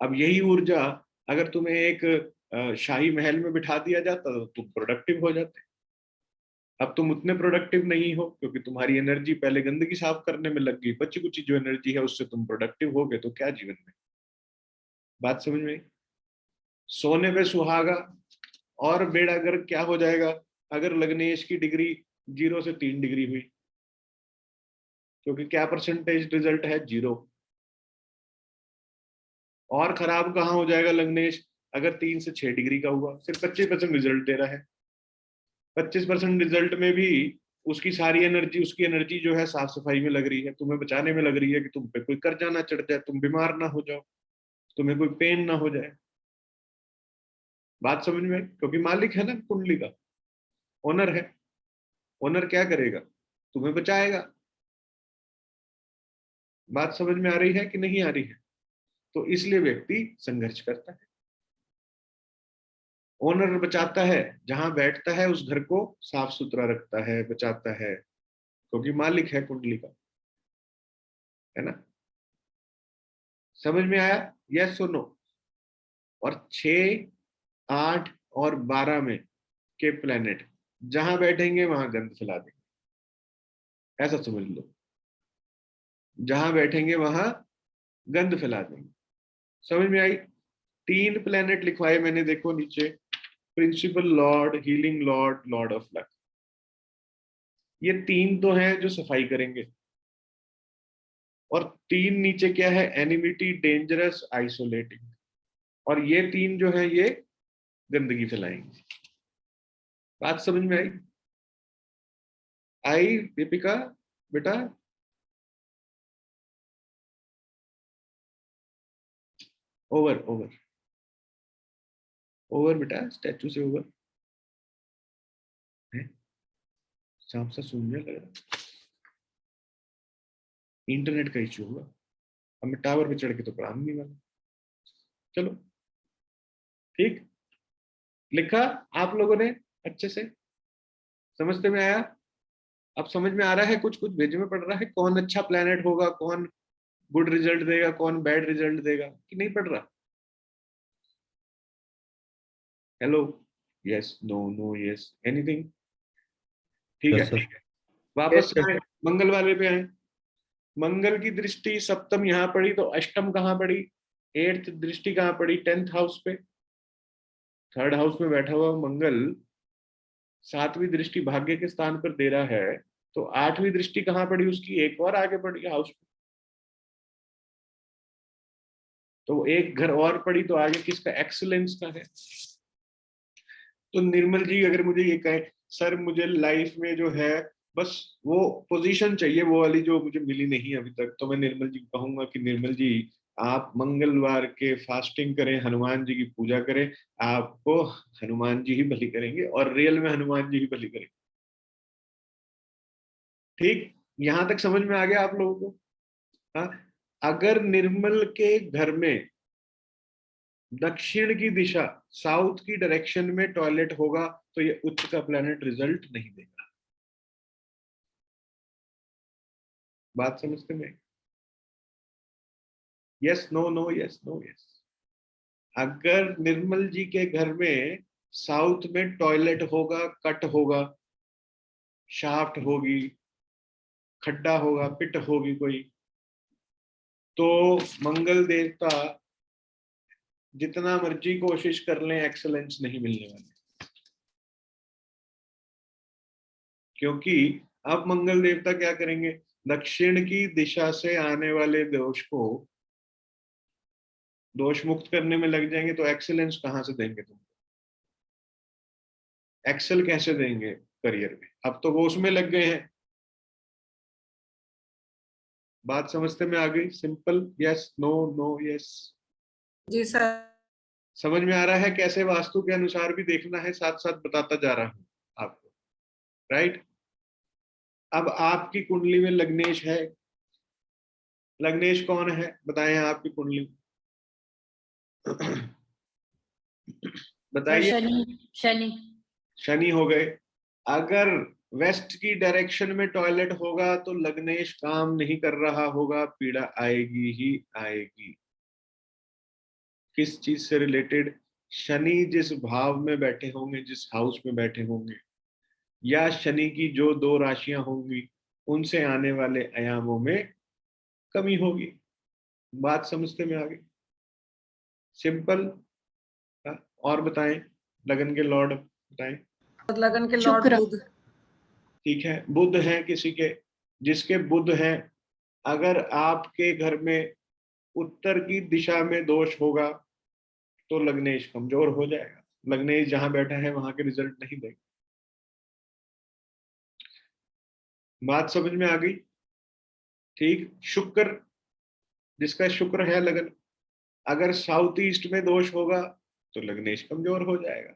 अब यही ऊर्जा अगर तुम्हें एक शाही महल में बिठा दिया जाता तो तुम प्रोडक्टिव हो जाते। अब तुम उतने प्रोडक्टिव नहीं हो क्योंकि तुम्हारी एनर्जी पहले गंदगी साफ करने में लग गई, बची कुची जो एनर्जी है उससे तुम प्रोडक्टिव हो गए, तो क्या जीवन में। बात समझ में? सोने पे सुहागा और बेड़ा गर्क क्या हो जाएगा अगर लग्नेश की डिग्री 0 से 3 डिग्री हुई, क्योंकि क्या परसेंटेज रिजल्ट है? 0। और खराब कहाँ हो जाएगा लग्नेश अगर 3 से 6 डिग्री का हुआ? सिर्फ 25% रिजल्ट दे रहा है। 25% रिजल्ट में भी उसकी सारी एनर्जी, उसकी एनर्जी जो है साफ सफाई में लग रही है, तुम्हें बचाने में लग रही है कि तुम पे कोई कर्जा ना चढ़ जाए, तुम बीमार ना हो जाओ, तुम्हें कोई पेन ना हो जाए। बात समझ में आई? क्योंकि मालिक है ना कुंडली का, ओनर है। ओनर क्या करेगा? तुम्हें बचाएगा। बात समझ में आ रही है कि नहीं आ रही है? तो इसलिए व्यक्ति संघर्ष करता है। ओनर बचाता है, जहां बैठता है उस घर को साफ सुथरा रखता है, बचाता है, क्योंकि मालिक है कुंडली का, है ना? समझ में आया? यस और नो? और 6, 8 और 12 में के प्लेनेट जहां बैठेंगे वहां गंध फैला देंगे, ऐसा समझ लो। जहां बैठेंगे वहां गंध फैला देंगे। समझ में आई? 3 प्लेनेट लिखवाए मैंने, देखो नीचे, principal lord, healing lord, lord of luck. ये 3 तो हैं जो सफाई करेंगे, और 3 नीचे क्या है? Enmity, dangerous, isolating. और ये 3 जो है ये गंदगी फैलाएंगे। बात समझ में आई? आई दीपिका बेटा? ओवर ओवर ओवर बेटा, स्टैचू से ओवर है। सांप सा सूंघने लग रहा, इंटरनेट का इश्यू होगा। अब मैं टावर पे चढ़ के तो पढ़ाने नहीं वाला। चलो ठीक, लिखा आप लोगों ने अच्छे से? समझते में आया? अब समझ में आ रहा है? कुछ कुछ भेज में पड़ रहा है कौन अच्छा प्लेनेट होगा, कौन गुड रिजल्ट देगा, कौन बैड रिजल्ट देगा, कि नहीं पड़ रहा? Hello? Yes, no, no, yes, anything? ठीक Yes, है। sir. वापस Yes, sir. आए, मंगल वाले पे आए। मंगल की दृष्टि सप्तम यहाँ पड़ी, तो अष्टम कहाँ पड़ी? 8th दृष्टि कहाँ पड़ी? 10th हाउस पे। 3rd हाउस में बैठा हुआ मंगल 7वीं दृष्टि भाग्य के स्थान पर दे रहा है, तो 8वीं दृष्टि कहाँ पड़ी उसकी? एक और आगे पड़ी हाउस पे, तो एक घर और पड़ी, तो आगे किसका? एक्सीलेंस का है। तो निर्मल जी अगर मुझे ये कहे सर मुझे लाइफ में जो है बस वो पोजीशन चाहिए, वो वाली जो मुझे मिली नहीं अभी तक, तो मैं निर्मल जी को कहूंगा कि निर्मल जी आप मंगलवार के फास्टिंग करें, हनुमान जी की पूजा करें, आपको हनुमान जी ही भली करेंगे, और रियल में हनुमान जी ही भली करेंगे। ठीक, यहां तक समझ में आ गया आप लोगों को? हाँ, अगर निर्मल के घर में दक्षिण की दिशा, साउथ की डायरेक्शन में टॉयलेट होगा, तो ये उच्च का प्लैनेट रिजल्ट नहीं देगा। बात समझते में? Yes, no, no, yes, no, yes. अगर निर्मल जी के घर में साउथ में टॉयलेट होगा, कट होगा, शाफ्ट होगी, खड्डा होगा, पिट होगी कोई, तो मंगल देवता जितना मर्जी कोशिश कर लें एक्सेलेंस नहीं मिलने वाली, क्योंकि अब मंगल देवता क्या करेंगे? दक्षिण की दिशा से आने वाले दोष को दोष मुक्त करने में लग जाएंगे, तो एक्सेलेंस कहां से देंगे तुम? एक्सेल कैसे देंगे करियर में? अब तो वो उसमें लग गए हैं। बात समझते में आ गई? Simple, yes, no, no, yes. जी सर। समझ में आ रहा है कैसे वास्तु के अनुसार भी देखना है, साथ साथ बताता जा रहा हूं आपको, राइट? अब आपकी कुंडली में लग्नेश है। लग्नेश कौन है बताएं आपकी कुंडली? बताइए। शनि। शनि। शनि हो गए। अगर वेस्ट की डायरेक्शन में टॉयलेट होगा तो लग्नेश काम नहीं कर रहा होगा, पीड़ा आएगी ही आएगी। किस चीज से रिलेटेड? शनि जिस भाव में बैठे होंगे, जिस हाउस में बैठे होंगे, या शनि की जो 2 राशियां होंगी उनसे आने वाले आयामों में कमी होगी। बात समझते में आ गई? सिंपल। और बताएं, लगन के लॉर्ड बताएं। लगन के लॉर्ड बुध। ठीक है, बुध है किसी के, जिसके बुध है, अगर आपके घर में उत्तर की दिशा में दोष होगा तो लग्नेश कमजोर हो जाएगा। लग्नेश जहां बैठा है वहां के रिजल्ट नहीं देगा। बात समझ में आ गई? ठीक। शुक्र, जिसका शुक्र है लगन, अगर साउथ ईस्ट में दोष होगा, तो लग्नेश कमजोर हो जाएगा।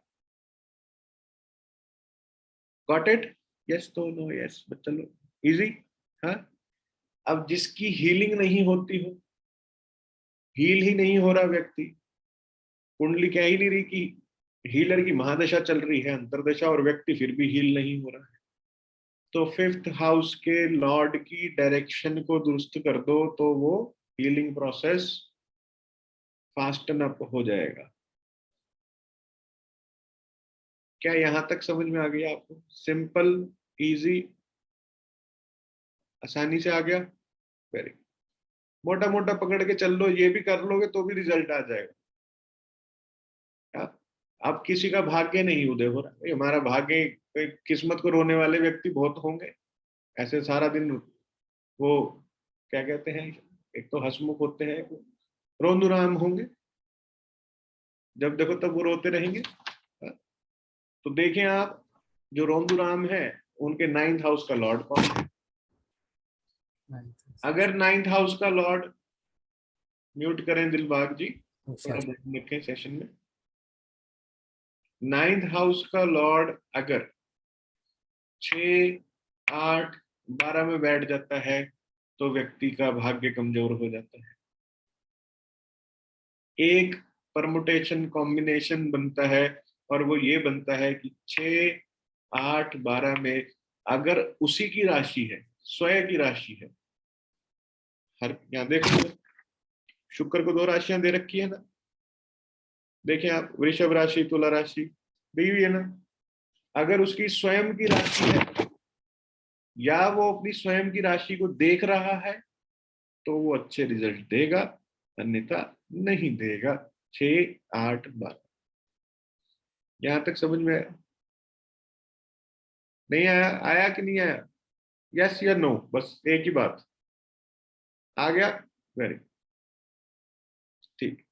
Got it? यस तो नो यस, चलो इजी। हाँ, अब जिसकी हीलिंग नहीं होती हो, हील ही नहीं हो रहा व्यक्ति, कुंडली कह ही नहीं रही कि हीलर की महादशा चल रही है, अंतरदशा, और व्यक्ति फिर भी हील नहीं हो रहा है, तो 5th हाउस के लॉर्ड की डायरेक्शन को दुरुस्त कर दो तो वो हीलिंग प्रोसेस फास्टन अप हो जाएगा। क्या यहां तक समझ में आ गया आपको? सिंपल, इजी, आसानी से आ गया? वेरी, मोटा मोटा पकड़ के चल लो, ये भी कर लोगे तो भी रिजल्ट आ जाएगा। अब किसी का भाग्य नहीं उदय हो रहा, ये हमारा भाग्य, किस्मत को रोने वाले व्यक्ति बहुत होंगे ऐसे, सारा दिन वो क्या कहते हैं, एक तो हंसमुख होते हैं, रोंदुराम होंगे, जब देखो तब वो रोते रहेंगे। तो देखें आप, जो रोंदुराम है उनके 9th हाउस का लॉर्ड कौन है? अगर 9th हाउस का लॉर्ड, म्यूट करें दिलबाग जी, थोड़ा लिखें सेशन में, 9th हाउस का लॉर्ड अगर 6, 8, 12 में बैठ जाता है तो व्यक्ति का भाग्य कमजोर हो जाता है। एक परमुटेशन कॉम्बिनेशन बनता है और वो ये बनता है कि 6, 8, 12 में अगर उसी की राशि है, स्वयं की राशि है, हर यहाँ देखो शुक्र को 2 राशियां दे रखी है ना, देखिए आप, वृषभ राशि, तुला राशि दी हुई है ना। अगर उसकी स्वयं की राशि है या वो अपनी स्वयं की राशि को देख रहा है तो वो अच्छे रिजल्ट देगा, अन्यथा नहीं देगा। 6, 8, 12 यहां तक समझ में आया? नहीं आया? आया कि नहीं आया? यस या नो, बस एक ही बात। आ गया? वेरी ठीक।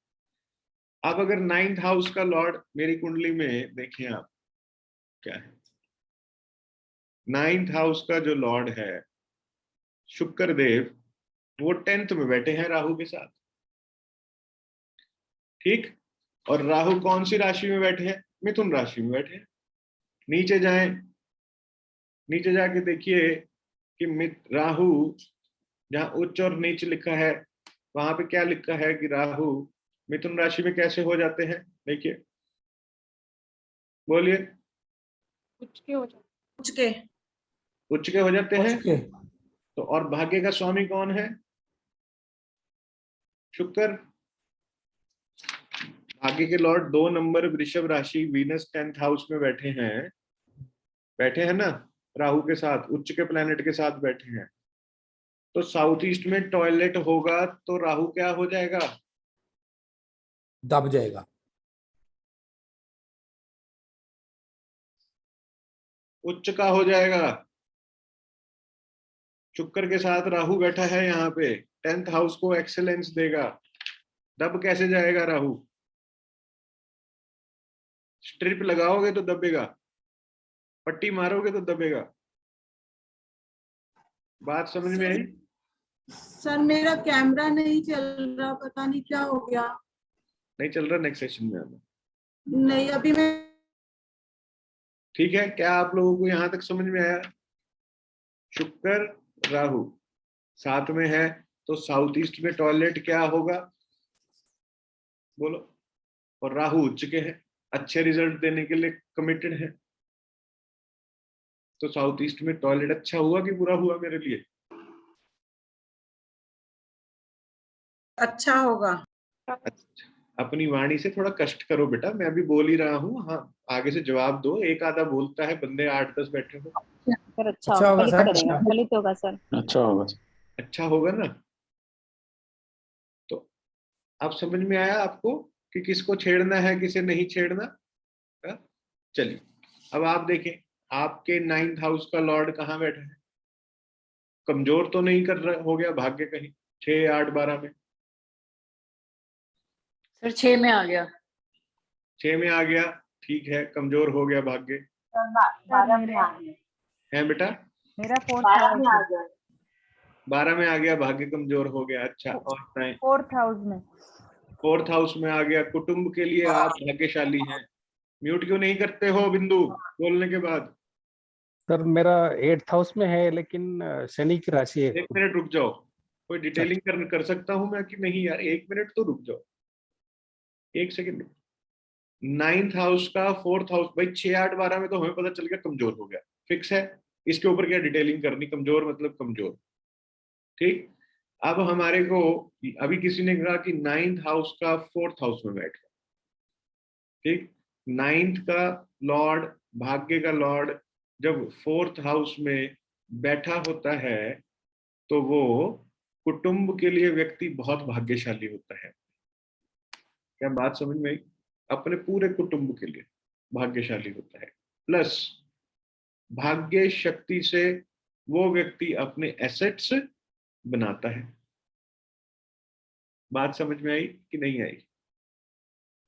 अब अगर 9th हाउस का लॉर्ड मेरी कुंडली में देखें आप, क्या है 9th हाउस का जो लॉर्ड है शुक्र देव, वो 10th में बैठे हैं राहु के साथ, ठीक। और राहु कौन सी राशि में बैठे हैं? मिथुन राशि में बैठे हैं। नीचे जाएं, नीचे जाके देखिए कि राहु जहां उच्च और नीच लिखा है वहां पे क्या लिखा है कि राहु मिथुन राशि में कैसे हो जाते हैं? देखिए, बोलिए। उच्च के हो जाते, उच्च के हो जाते हैं। तो और भाग्य का स्वामी कौन है? शुक्र। भाग्य के लॉर्ड 2 नंबर वृषभ राशि, वीनस 10th हाउस में बैठे हैं ना, राहु के साथ, उच्च के प्लैनेट के साथ बैठे हैं। तो साउथ ईस्ट में टॉयलेट होगा तो राहु क्या हो जाएगा? दब जाएगा। उच्च का हो जाएगा। शुक्र के साथ राहु बैठा है यहाँ पे, 10th हाउस को एक्सेलेंस देगा। दब कैसे जाएगा राहु? स्ट्रिप लगाओगे तो दबेगा, पट्टी मारोगे तो दबेगा। बात समझ में आई? सर मेरा कैमरा नहीं चल रहा, पता नहीं क्या हो गया। नहीं चल रहा? नेक्स्ट सेशन में आना। नहीं, अभी मैं, ठीक है। क्या आप लोगों को यहां तक समझ में आया? शुक्र राहु साथ में है तो साउथ ईस्ट में टॉयलेट क्या होगा? बोलो। और राहु उच्च के है, अच्छे रिजल्ट देने के लिए कमिटेड है, तो साउथ ईस्ट में टॉयलेट अच्छा हुआ कि बुरा हुआ मेरे लिए? अच्छा होगा। अच्छा, अपनी वाणी से थोड़ा कष्ट करो बेटा, मैं अभी बोल ही रहा हूँ। हाँ, आगे से जवाब दो। एक आधा बोलता है, बंदे 8-10 बैठे हो। सर अच्छा होगा सर, फलित होगा सर, अच्छा होगा, अच्छा होगा ना। तो अब समझ में आया आपको कि किसको छेड़ना है, किसे नहीं छेड़ना? चलिए अब आप देखें, आपके 9th हाउस का लॉर्ड कहाँ बैठा है? कमजोर तो नहीं कर रहा हो गया भाग्य कहीं 6, 8, 12 में? सर 6 में आ गया। 6 में आ गया, ठीक है, कमजोर हो गया भाग्य। 12 में आ गया है बेटा? मेरा 12 में आ गया, 12 में आ गया, भाग्य कमजोर हो गया। अच्छा, और 4th हाउस में 4th हाउस में आ गया, कुटुंब के लिए आप भाग्यशाली हैं। म्यूट क्यों नहीं करते हो बिंदु बोलने के बाद? सर मेरा 8th हाउस में है, लेकिन शनि की राशि है। 1 मिनट रुक जाओ, कोई डिटेलिंग कर सकता हूं मैं कि नहीं यार? 1 मिनट तो रुक जाओ, 1 सेकंड। 9th हाउस का 4th हाउस, भाई 6, 8, 12 में तो हमें पता चल गया कमजोर हो गया, फिक्स है। इसके ऊपर क्या डिटेलिंग करनी? कमजोर मतलब कमजोर, ठीक। अब हमारे को अभी किसी ने कहा कि 9th हाउस का 4th हाउस में बैठ गया, ठीक। 9th का लॉर्ड, भाग्य का लॉर्ड जब 4th हाउस में बैठा होता है तो वो कुटुंब के लिए व्यक्ति बहुत भाग्यशाली होता है। क्या बात समझ में आई? अपने पूरे कुटुंब के लिए भाग्यशाली होता है। प्लस भाग्य शक्ति से वो व्यक्ति अपने एसेट्स बनाता है। बात समझ में आई कि नहीं आई?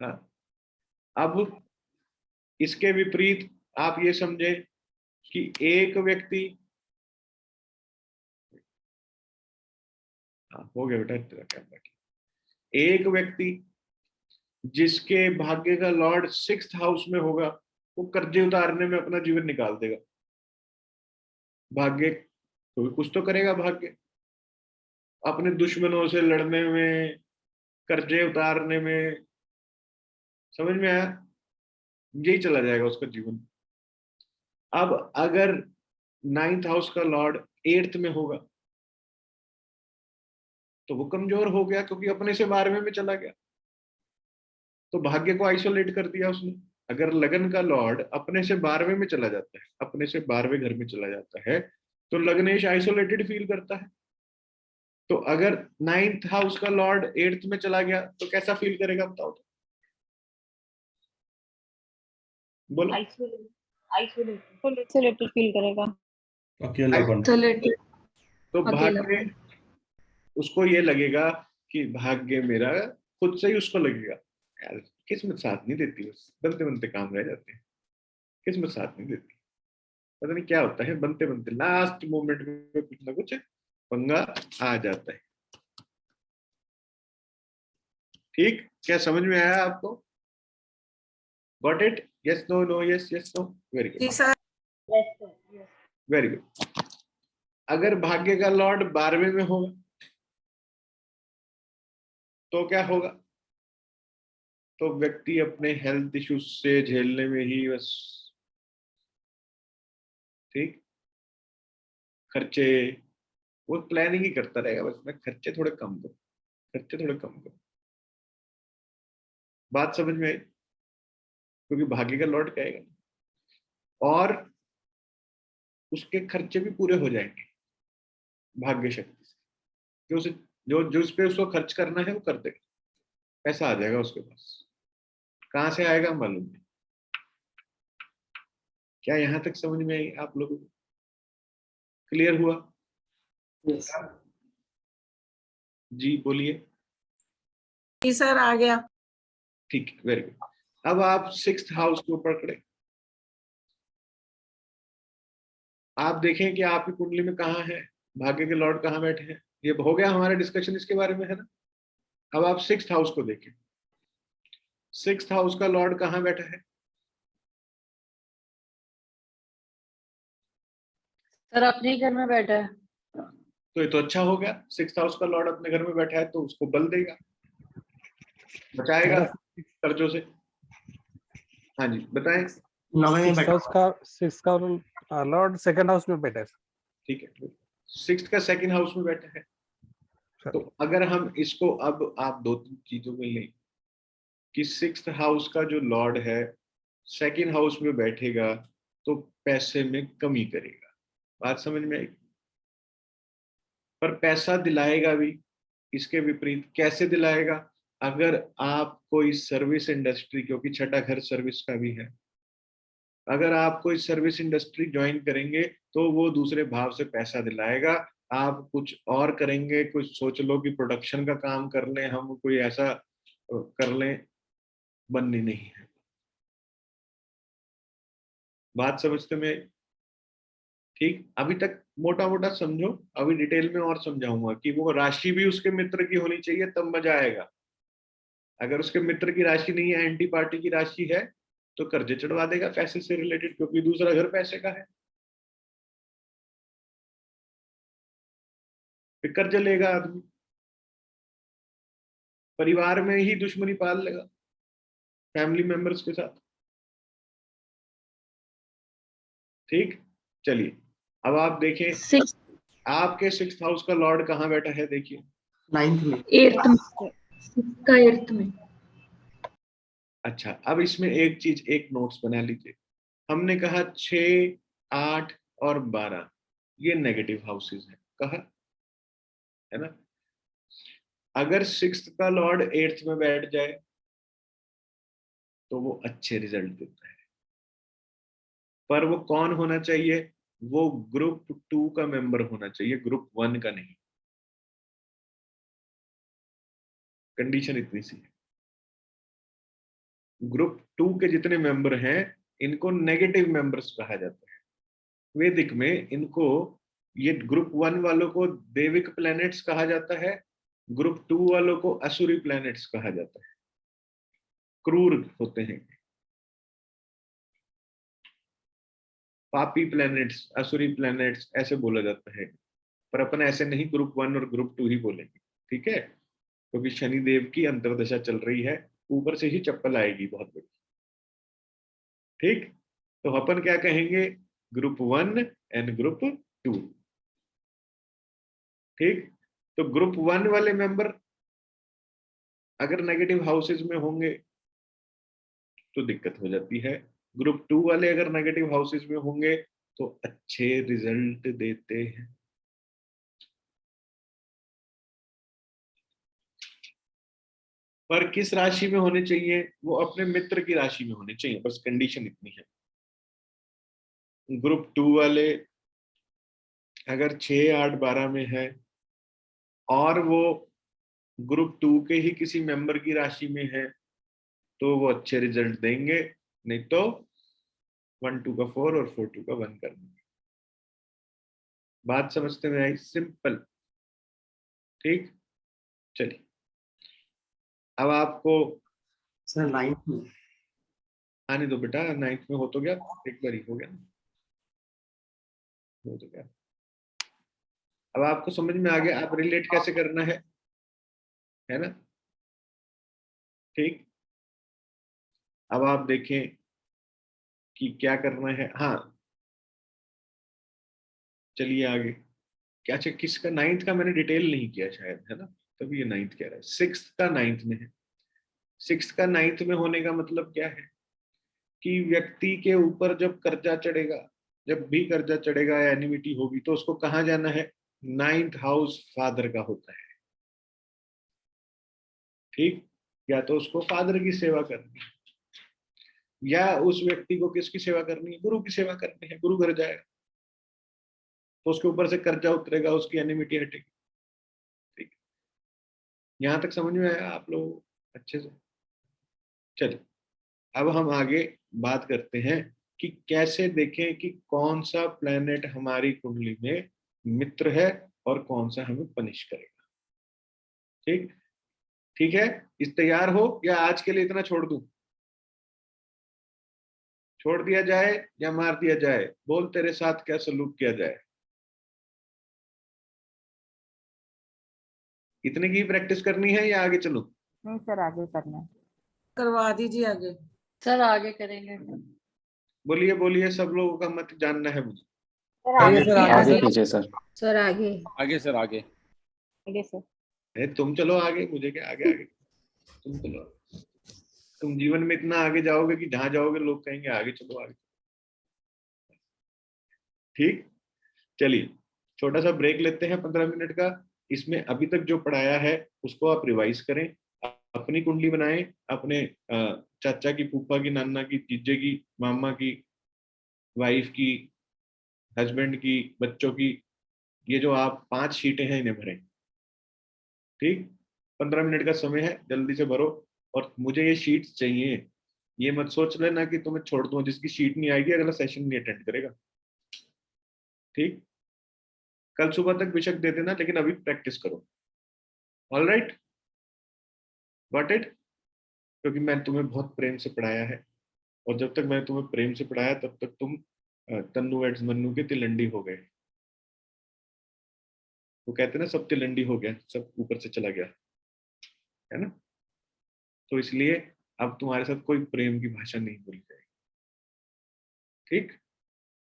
हाँ। अब इसके विपरीत आप ये समझे कि एक व्यक्ति, हाँ हो गया बेटा तेरा कैमरा, एक व्यक्ति जिसके भाग्य का लॉर्ड 6th हाउस में होगा वो कर्जे उतारने में अपना जीवन निकाल देगा। भाग्य तो कुछ तो करेगा, भाग्य अपने दुश्मनों से लड़ने में, कर्जे उतारने में, समझ में आया? यही चला जाएगा उसका जीवन। अब अगर 9th हाउस का लॉर्ड 8th में होगा तो वो कमजोर हो गया, क्योंकि अपने से 12वें में चला गया, तो भाग्य को आइसोलेट कर दिया उसने। अगर लगन का लॉर्ड अपने से 12वें में चला जाता है, अपने से 12वें घर में चला जाता है, तो लग्नेश आइसोलेटेड फील करता है। तो अगर 9th हाउस का लॉर्ड 8th में चला गया तो कैसा फील करेगा बताओ तो? बोलो। आइसोलेटेड फील करेगा, अकेलापन। तो भाग्य, उसको ये लगेगा कि भाग्य मेरा, खुद से ही उसको लगेगा यार किस्मत साथ नहीं देती, बनते बनते काम रह जाते हैं, किस्मत साथ नहीं देती। पता नहीं क्या होता है, बनते बनते लास्ट मोमेंट में कुछ ना कुछ पंगा आ जाता है। ठीक, क्या समझ में आया आपको? Got it? Yes no no yes yes no? Very good, very good. अगर भाग्य का लॉर्ड 12वें में होगा तो क्या होगा? तो व्यक्ति अपने हेल्थ इश्यूज से झेलने में ही बस, ठीक, खर्चे, वो प्लानिंग ही करता रहेगा, बस मैं खर्चे थोड़े कम करूं, खर्चे थोड़े कम करूं। बात समझ में आई? क्योंकि भाग्य का लॉर्ड कहेगा और उसके खर्चे भी पूरे हो जाएंगे भाग्य शक्ति से, जो उसे जो उस पे उसको खर्च करना है वो कर देगा, पैसा आ जाएगा उसके पास। कहां से आएगा मालूम नहीं। क्या यहां तक समझ में आई आप लोगों को? क्लियर हुआ? जी बोलिए। जी सर आ गया। ठीक है, वेरी गुड। अब आप 6th हाउस को पकड़े, आप देखें कि आपकी कुंडली में कहाँ है भाग्य के लॉर्ड, कहाँ बैठे हैं। ये हो गया हमारा डिस्कशन इसके बारे में, है ना? अब आप 6th हाउस को देखें, 6th हाउस का लॉर्ड कहाँ बैठा है? सर अपने घर में बैठा है। तो ये तो अच्छा हो गया, 6th हाउस का लॉर्ड अपने घर में बैठा है तो उसको बल देगा, बचाएगा कर्जों से। हाँ जी बताएं। 6th का लॉर्ड 2nd हाउस में बैठा है। ठीक है, 6th का 2nd हाउस में बैठा है। तो अगर हम इसको, अब आप 2-3 चीजों में लें कि 6th हाउस का जो लॉर्ड है 2nd हाउस में बैठेगा तो पैसे में कमी करेगा। बात समझ में आई? पर पैसा दिलाएगा भी। इसके विपरीत कैसे दिलाएगा? अगर आप कोई सर्विस इंडस्ट्री, क्योंकि 6ठा घर सर्विस का भी है, अगर आप कोई सर्विस इंडस्ट्री ज्वाइन करेंगे तो वो दूसरे भाव से पैसा दिलाएगा। आप कुछ और करेंगे, कुछ सोच लो कि प्रोडक्शन का काम कर लें हम, कोई ऐसा कर लें, बननी नहीं है। बात समझते में? ठीक, अभी तक मोटा मोटा समझो, अभी डिटेल में और समझाऊंगा कि वो राशि भी उसके मित्र की होनी चाहिए, तब मजा आएगा। अगर उसके मित्र की राशि नहीं है, एंटी पार्टी की राशि है, तो कर्जे चढ़वा देगा पैसे से रिलेटेड, क्योंकि दूसरा घर पैसे का है, फिर कर्ज लेगा आदमी, परिवार में ही दुश्मनी पाल लेगा फैमिली मेंबर्स के साथ। ठीक, चलिए अब आप देखें आपके 6th हाउस का लॉर्ड कहाँ बैठा है, देखिए 9th में, 8th में, 6 का 8th में। अच्छा, अब इसमें एक चीज, एक नोट्स बना लीजिए। हमने कहा 6, 8 और 12 ये नेगेटिव हाउसेस हैं, कहा है ना। अगर 6th का लॉर्ड 8th में बैठ जाए तो वो अच्छे रिजल्ट देता है, पर वो कौन होना चाहिए, वो ग्रुप 2 का मेंबर होना चाहिए, ग्रुप 1 का नहीं। कंडीशन इतनी सी है, ग्रुप 2 के जितने मेंबर हैं इनको नेगेटिव मेंबर्स कहा जाता है वैदिक में। इनको, ये ग्रुप 1 वालों को देविक प्लैनेट्स कहा जाता है, ग्रुप 2 वालों को असुरी प्लैनेट्स कहा जाता है, क्रूर होते हैं, पापी प्लैनेट्स, असुरी प्लैनेट्स ऐसे बोला जाता है, पर अपन ऐसे नहीं ग्रुप 1 और ग्रुप 2 ही बोलेंगे, ठीक है, क्योंकि शनि देव की अंतर्दशा चल रही है, ऊपर से ही चप्पल आएगी बहुत बड़ी। ठीक, तो अपन क्या कहेंगे, ग्रुप 1 एंड ग्रुप 2। ठीक, तो ग्रुप 1 वाले मेंबर अगर नेगेटिव हाउसेज में होंगे तो दिक्कत हो जाती है, ग्रुप 2 वाले अगर नेगेटिव हाउसेज में होंगे तो अच्छे रिजल्ट देते हैं। पर किस राशि में होने चाहिए, वो अपने मित्र की राशि में होने चाहिए, बस कंडीशन इतनी है। ग्रुप 2 वाले अगर 6, 8, 12 में है और वो ग्रुप 2 के ही किसी मेंबर की राशि में है तो वो अच्छे रिजल्ट देंगे, नहीं तो 1, 2 का 4 और 4, 2 का 1 कर देंगे। बात समझते में आई, सिंपल। ठीक, चलिए अब आपको सर 9th में, आने दो बेटा, 9th में हो तो गया, एक बार ही हो गया ना, हो तो गया। अब आपको समझ में आ गया आप रिलेट कैसे करना है ना। ठीक, अब आप देखें कि क्या करना है। हाँ चलिए आगे, क्या अच्छा किसका 9th का मैंने डिटेल नहीं किया शायद, है ना, तभी ये 9th कह रहा है। 6th का 9th में है, 6th का 9th में होने का मतलब क्या है कि व्यक्ति के ऊपर जब कर्जा चढ़ेगा, जब भी कर्जा चढ़ेगा या एनिमिटी होगी तो उसको कहाँ जाना है, 9th हाउस फादर का होता है। ठीक, या तो उसको फादर की सेवा करनी है, या उस व्यक्ति को किसकी सेवा करनी है, गुरु की सेवा करनी है, गुरु घर जाएगा तो उसके ऊपर से कर्जा उतरेगा, उसकी एनिमिटी हटेगी। ठीक, यहां तक समझ में आया आप लोग अच्छे से। चलिए अब हम आगे बात करते हैं कि कैसे देखें कि कौन सा प्लेनेट हमारी कुंडली में मित्र है और कौन सा हमें पनिश करेगा। ठीक, ठीक है, इस तैयार हो या आज के लिए इतना छोड़ दूं, छोड़ दिया जाए या मार दिया जाए, बोल तेरे साथ क्या सलूक किया जाए। इतने की प्रैक्टिस करनी है या आगे चलूं? नहीं सर, आगे करना है। करवा दीजिए आगे। सर आगे करेंगे। बोलिए बोलिए, सब लोगों का मत जानना है मुझे। आगे कीजिए सर। सर आगे, आगे सर आगे। आगे सर। तुम चलो आगे, मुझे क्या आगे आगे, तुम चलो। तुम जीवन में इतना आगे जाओगे कि जहां जाओगे लोग कहेंगे आगे चलो आगे। ठीक, चलिए छोटा सा ब्रेक लेते हैं 15 मिनट का। इसमें अभी तक जो पढ़ाया है उसको आप रिवाइज करें, अपनी कुंडली बनाएं, अपने चाचा की, फूफा की, नाना की, जीजे की, मामा की, वाइफ की, हस्बैंड की, बच्चों की, ये जो आप 5 शीटें हैं इन्हें भरें। ठीक, 15 मिनट का समय है, जल्दी से भरो। और मुझे ये शीट्स चाहिए, ये मत सोच लेना कि तुम्हें छोड़ दूं, जिसकी शीट नहीं आएगी अगला सेशन नहीं अटेंड करेगा। ठीक, कल सुबह तक बेशक दे देना, लेकिन अभी प्रैक्टिस करो। All right, got it. क्योंकि मैं तुम्हें बहुत प्रेम से पढ़ाया है, और जब तक मैंने तुम्हें प्रेम से पढ़ाया तब तक तुम तन्नू एड्स मन्नू के तिलंडी हो गए। वो कहते हैं ना, सब तिलंडी हो गया, सब ऊपर से चला गया, है ना। तो इसलिए अब तुम्हारे साथ कोई प्रेम की भाषा नहीं बोली जाएगी, ठीक।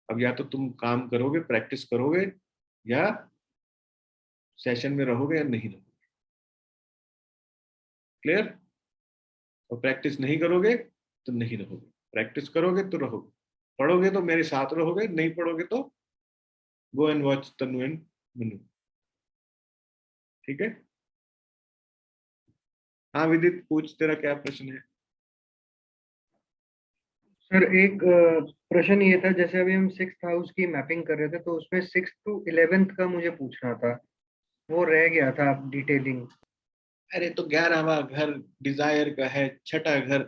अब या तो तुम काम करोगे, प्रैक्टिस करोगे, या सेशन में रहोगे या नहीं रहोगे। क्लियर। और प्रैक्टिस नहीं करोगे तो नहीं रहोगे, प्रैक्टिस करोगे तो रहोगे, पढ़ोगे तो मेरे साथ रहोगे, नहीं पढ़ोगे तो go and watch Tannu and Mannu, ठीक है। हाँ विदित पूछ, तेरा क्या प्रश्न है? सर एक प्रश्न ये था, जैसे अभी हम 6th हाउस की मैपिंग कर रहे थे तो उसमें 6th to 11th का मुझे पूछना था, वो रह गया था डिटेलिंग। अरे तो 11वां घर डिजायर का है, छठा घर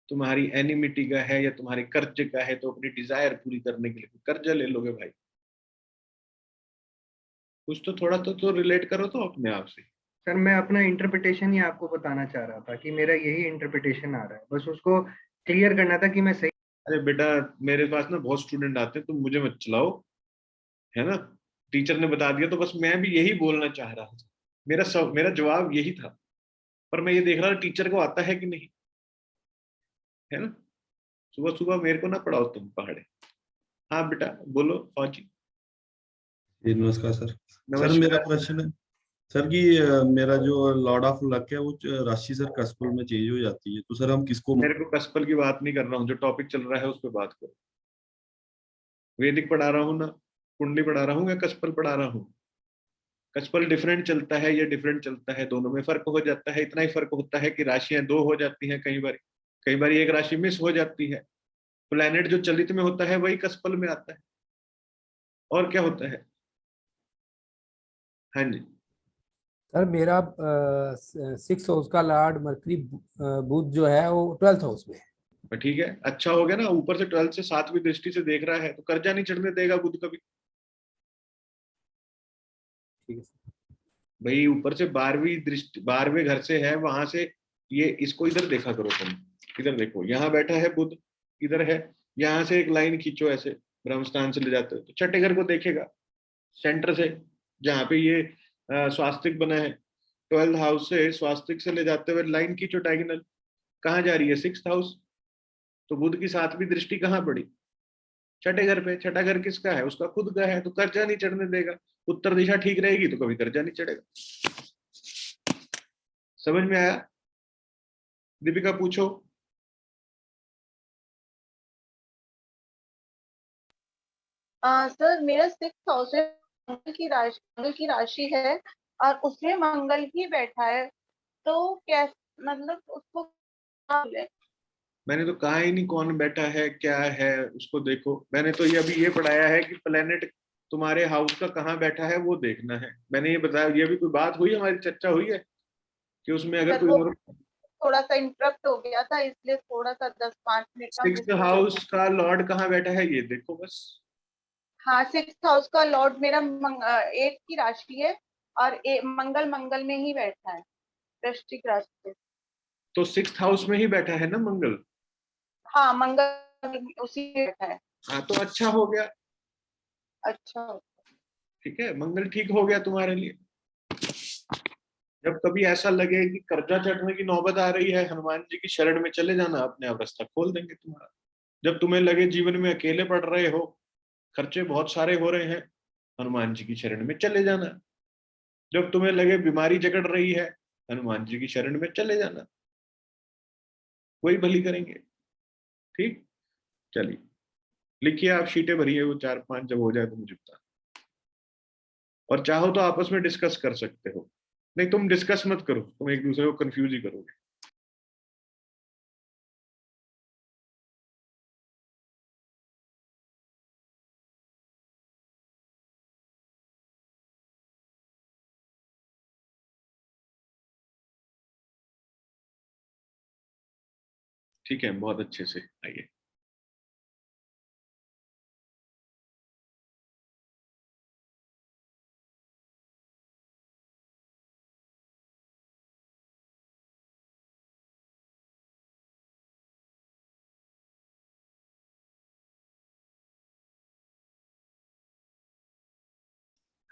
तुम्हारी एनिमिटी का है या तुम्हारे कर्ज का है, तो अपनी डिजायर पूरी करने के लिए कर्जा ले लोगे भाई। कुछ तो थोड़ा तो रिलेट करो तो अपने आप से। सर मैं अपना इंटरप्रिटेशन ही आपको बताना चाह रहा था कि मेरा यही इंटरप्रिटेशन आ रहा है, बस उसको क्लियर करना था कि मैं सही। अरे बेटा, मेरे पास ना बहुत स्टूडेंट आते हैं, तुम मुझे मत चलाओ, है ना। टीचर ने बता दिया तो बस मैं भी यही बोलना चाह रहा था, मेरा जवाब यही था, पर मैं ये देख रहा था टीचर को आता है कि नहीं, है ना। सुबह सुबह मेरे को ना पढ़ाओ तुम पहाड़े। हाँ बेटा बोलो फौजी। जी नमस्कार सर। सर नमस्कार। मेरा प्रश्न है सर कि मेरा जो लॉर्ड ऑफ लक है वो राशि सर कस्पल में चेंज हो जाती है, तो सर हम किसको मेरे को कस्पल की बात नहीं कर रहा हूँ, जो टॉपिक चल रहा है उस पर बात करो। वैदिक पढ़ा रहा हूँ ना, कुंडली पढ़ा रहा हूँ या कस्पल पढ़ा रहा हूँ? कस्पल डिफरेंट चलता है, ये डिफरेंट चलता है, दोनों में फर्क हो जाता है। इतना ही फर्क होता है कि राशियां दो हो जाती हैं कई बार एक राशि मिस हो जाती है। प्लैनेट जो चलित में होता है वही कस्पल में आता है, और क्या होता है। हाँ जी। सर मेरा 6th हाउस का लॉर्ड मरकरी बुध जो है वो 12th हाउस में है। ठीक है, अच्छा हो गया ना, ऊपर से 12 से 7वीं दृष्टि से देख रहा है, तो कर्जा नहीं चढ़ने देगा बुध कभी। ठीक है सर। भाई ऊपर से 12वीं दृष्टि 12वें घर से है, वहां से ये इसको इधर देखा करो तुम, इधर देखो, यहाँ बैठा है बुध, इधर है, यहाँ से एक लाइन खींचो ऐसे, ब्रह्मस्थान से ले जाते हो तो छठे घर को देखेगा, सेंटर से, जहाँ पे ये स्वास्तिक बना है, 12th हाउस से स्वास्तिक से ले जाते हुए लाइन खींचो डायगोनल, कहाँ जा रही है? 6th house. तो बुध की 7वीं दृष्टि कहाँ पड़ी? छठे घर पे। छठा घर किसका है? उसका खुद का है, तो कर्जा नहीं चढ़ने देगा। उत्तर दिशा ठीक रहेगी तो कभी कर्जा नहीं चढ़ेगा। समझ में आया? दीपिका पूछो। सर मेरा 6th हाउस है, मंगल की राशि है और उसमें मंगल ही बैठा है, तो क्या मतलब उसको क्या बोले? मैंने तो कहा ही नहीं कौन बैठा है क्या है, उसको देखो। मैंने तो ये अभी ये पढ़ाया है कि प्लेनेट तुम्हारे हाउस का कहाँ बैठा है वो देखना है। मैंने ये बताया, ये भी कोई बात हुई, हमारी चर्चा हुई है कि उसमें अगर सर कोई वो और थोड़ा सा इंटरप्ट हो गया था, इसलिए थोड़ा सा 10-5 मिनट का मिस 6th हो हाउस गया। का लॉर्ड कहाँ बैठा है ये देखो बस। हाँ 6th हाउस का लॉर्ड मेरा 8 की राशि है और मंगल में ही बैठा है, वृश्चिक राशि पे। तो 6th हाउस में ही बैठा है ना मंगल। हाँ मंगल उसी में बैठा है। हाँ तो अच्छा हो गया। अच्छा ठीक है, मंगल ठीक हो गया तुम्हारे लिए। जब कभी ऐसा लगे कि कर्जा चढ़ने की नौबत आ रही है, हनुमान जी की शरण में चले जाना, अपने आप रास्ता खोल देंगे तुम्हारा। जब तुम्हें लगे जीवन में अकेले पड़ रहे हो, खर्चे बहुत सारे हो रहे हैं, हनुमान जी की शरण में चले जाना। जब तुम्हें लगे बीमारी जकड़ रही है, हनुमान जी की शरण में चले जाना, वही भली करेंगे। ठीक, चलिए लिखिए, आप शीटें भरिए, वो 4-5 जब हो जाए तो मुझे बता। और चाहो तो आपस में डिस्कस कर सकते हो। नहीं तुम डिस्कस मत करो, तुम एक दूसरे को कंफ्यूज ही करोगे। ठीक है, बहुत अच्छे से आइए।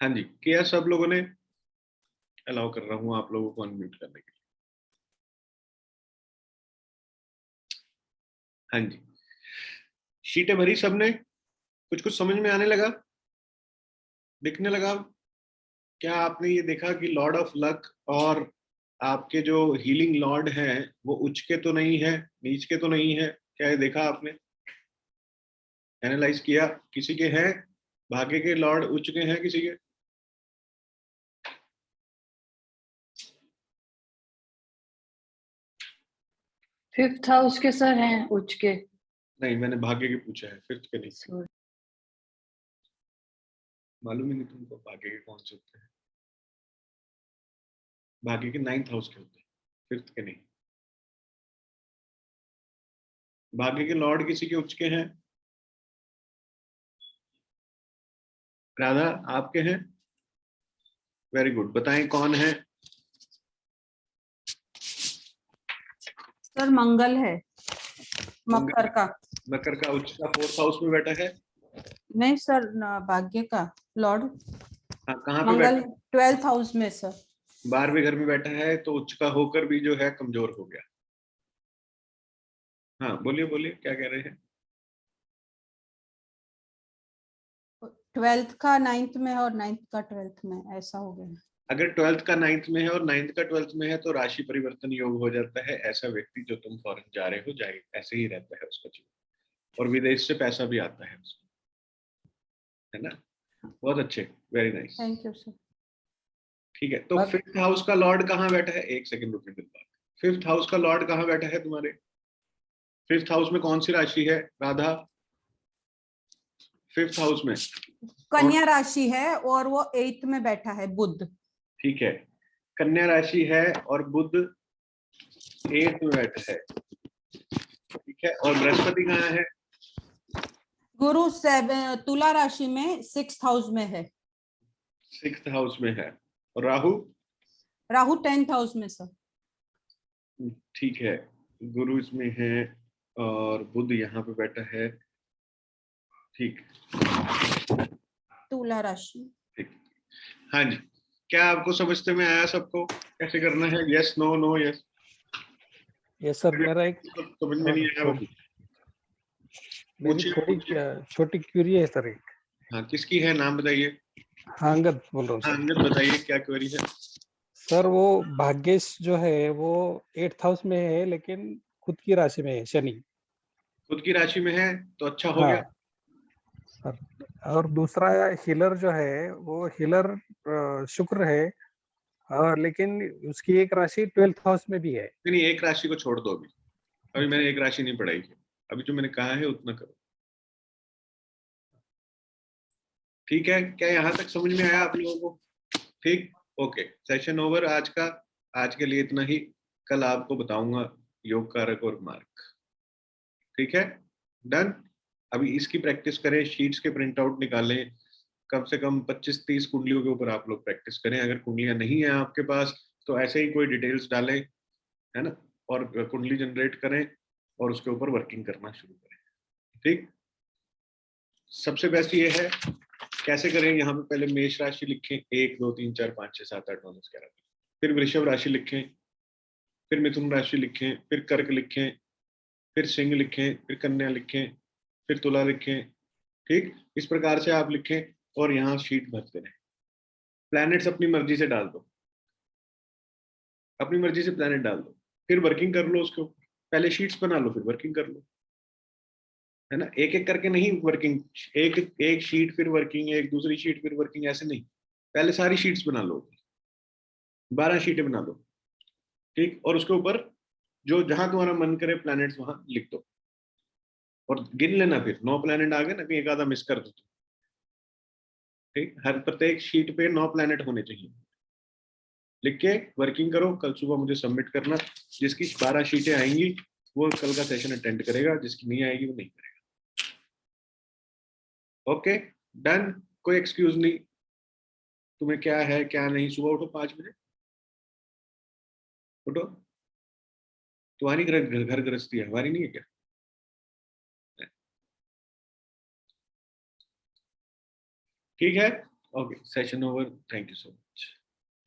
हाँ जी, किया सब लोगों ने? अलाउ कर रहा हूँ आप लोगों को अनम्यूट करने के लिए। हाँ जी, शीटें भरी सबने? कुछ कुछ समझ में आने लगा, दिखने लगा? क्या आपने ये देखा कि लॉर्ड ऑफ लक और आपके जो हीलिंग लॉर्ड हैं वो उच्च के तो नहीं है, नीच के तो नहीं है? क्या ये देखा आपने? एनालाइज किया? किसी के हैं भाग्य के लॉर्ड उच्च के हैं किसी के? फिफ्थ हाउस के सर हैं उच्च के। नहीं, मैंने भाग्य के पूछा है, फिफ्थ के नहीं। मालूम ही नहीं तुमको भाग्य के कौन से होते हैं? भाग्य के 9th हाउस के होते हैं, फिफ्थ के नहीं। भाग्य के लॉर्ड किसी के उच्च के हैं? राधा आपके हैं? वेरी गुड, बताएं कौन है? सर मंगल है, मकर का। मकर का उच्च का 4th हाउस में बैठा है? नहीं सर, भाग्य का लॉर्ड हाँ, कहाँ पे मंगल बैठा? 12th हाउस में सर। 12वें घर में बैठा है, तो उच्च का होकर भी जो है कमजोर हो गया। हाँ बोलिए बोलिए, क्या कह रहे हैं? 12th का 9th में है और 9th का 12th में, ऐसा हो गया। अगर 12th का 9th में है और 9th का 12th में है तो राशि परिवर्तन योग हो जाता है। ऐसा व्यक्ति जो तुम फॉरेन जा रहे हो जाए, ऐसे ही रहता है उसका जीवन, और विदेश से पैसा भी आता है उसको, है ना? बहुत अच्छे, very nice, thank you sir. ठीक है। तो 5th हाउस का लॉर्ड कहाँ बैठा है? एक सेकंड रुकिए मेरे पास। 5th हाउस का लॉर्ड कहाँ बैठा है तुम्हारे? 5th हाउस में कौन सी राशि है राधा? 5th हाउस में कन्या राशि है और वो 8th में बैठा है, बुध। ठीक है, कन्या राशि है और बुध 8th में बैठा है, ठीक है। और बृहस्पति कहाँ है? गुरु तुला राशि में 6th हाउस में है। 6th हाउस में है। और राहु? राहु 10th हाउस में सर। ठीक है, गुरु इसमें है और बुध यहाँ पे बैठा है, ठीक। तुला राशि, ठीक, हाँ जी। क्या आपको समझते में आया सबको कैसे करना है? Yes no no yes? Yes sir, मेरा एक समझ में नहीं आया? मेरी थोड़ी छोटी क्वेरी है सर एक। हाँ, किसकी है? नाम बताइए। हाँ, अंगद बोल रहा हूँ हाँ, सर। अंगद बताइए क्या क्वेरी है? सर वो भाग्येश जो है वो 8th हाउस में है, लेकिन खुद की राशि में है शनि। खुद की राशि में है तो अच्छा हो हाँ गया सर। और दूसरा हीलर जो है वो हीलर शुक्र है, और लेकिन उसकी एक राशि 12th हाउस में भी है। नहीं, एक राशि को छोड़ दो। अभी मैंने एक राशि नहीं पढ़ाई है, अभी जो मैंने कहा है उतना करो, ठीक है? क्या यहाँ तक समझ में आया आप लोगों को? ठीक, ओके, सेशन ओवर आज का। आज के लिए इतना ही, कल आपको बताऊंगा योग कारक और मार्क, ठीक है? डन। अभी इसकी प्रैक्टिस करें, शीट्स के प्रिंट आउट निकालें, कम से कम 25-30 कुंडलियों के ऊपर आप लोग प्रैक्टिस करें। अगर कुंडलियां नहीं है आपके पास तो ऐसे ही कोई डिटेल्स डालें, है ना, और कुंडली जनरेट करें और उसके ऊपर वर्किंग करना शुरू करें, ठीक। सबसे बेस्ट ये है, कैसे करें? यहाँ पे पहले मेष राशि लिखें, 1 2 3 4 5 6 7 8 9 10 11, फिर वृषभ राशि लिखें, फिर मिथुन राशि लिखें, फिर कर्क लिखें, फिर सिंह लिखें, फिर कन्या लिखें, फिर तुला लिखें, ठीक। इस प्रकार से आप लिखें और यहाँ शीट भरते रहें। प्लैनेट्स अपनी मर्जी से डाल दो, अपनी मर्जी से प्लैनेट डाल दो, फिर वर्किंग कर लो उसके ऊपर। पहले शीट्स बना लो फिर वर्किंग कर लो, है ना? एक एक करके नहीं वर्किंग, एक शीट फिर वर्किंग, एक दूसरी शीट फिर वर्किंग, ऐसे नहीं। पहले सारी शीट्स बना लो, 12 शीटें बना दो, ठीक। और उसके ऊपर जो जहां तुम्हारा मन करे प्लैनेट्स वहां लिख दो और गिन लेना, फिर 9 प्लैनेट आ गए ना, कहीं एक आधा मिस कर दो, ठीक। हर प्रत्येक शीट पे 9 प्लैनेट होने चाहिए। लिख के वर्किंग करो, कल सुबह मुझे सबमिट करना। जिसकी 12 शीटें आएंगी वो कल का सेशन अटेंड करेगा, जिसकी नहीं आएगी वो नहीं करेगा। Okay, done. कोई एक्सक्यूज नहीं। तुम्हें क्या है क्या नहीं, सुबह उठो 5 बजे, उठो। तुम्हारी घर गृहस्थी है, हमारी नहीं है क्या? ठीक है, Okay, session over. Thank you so much.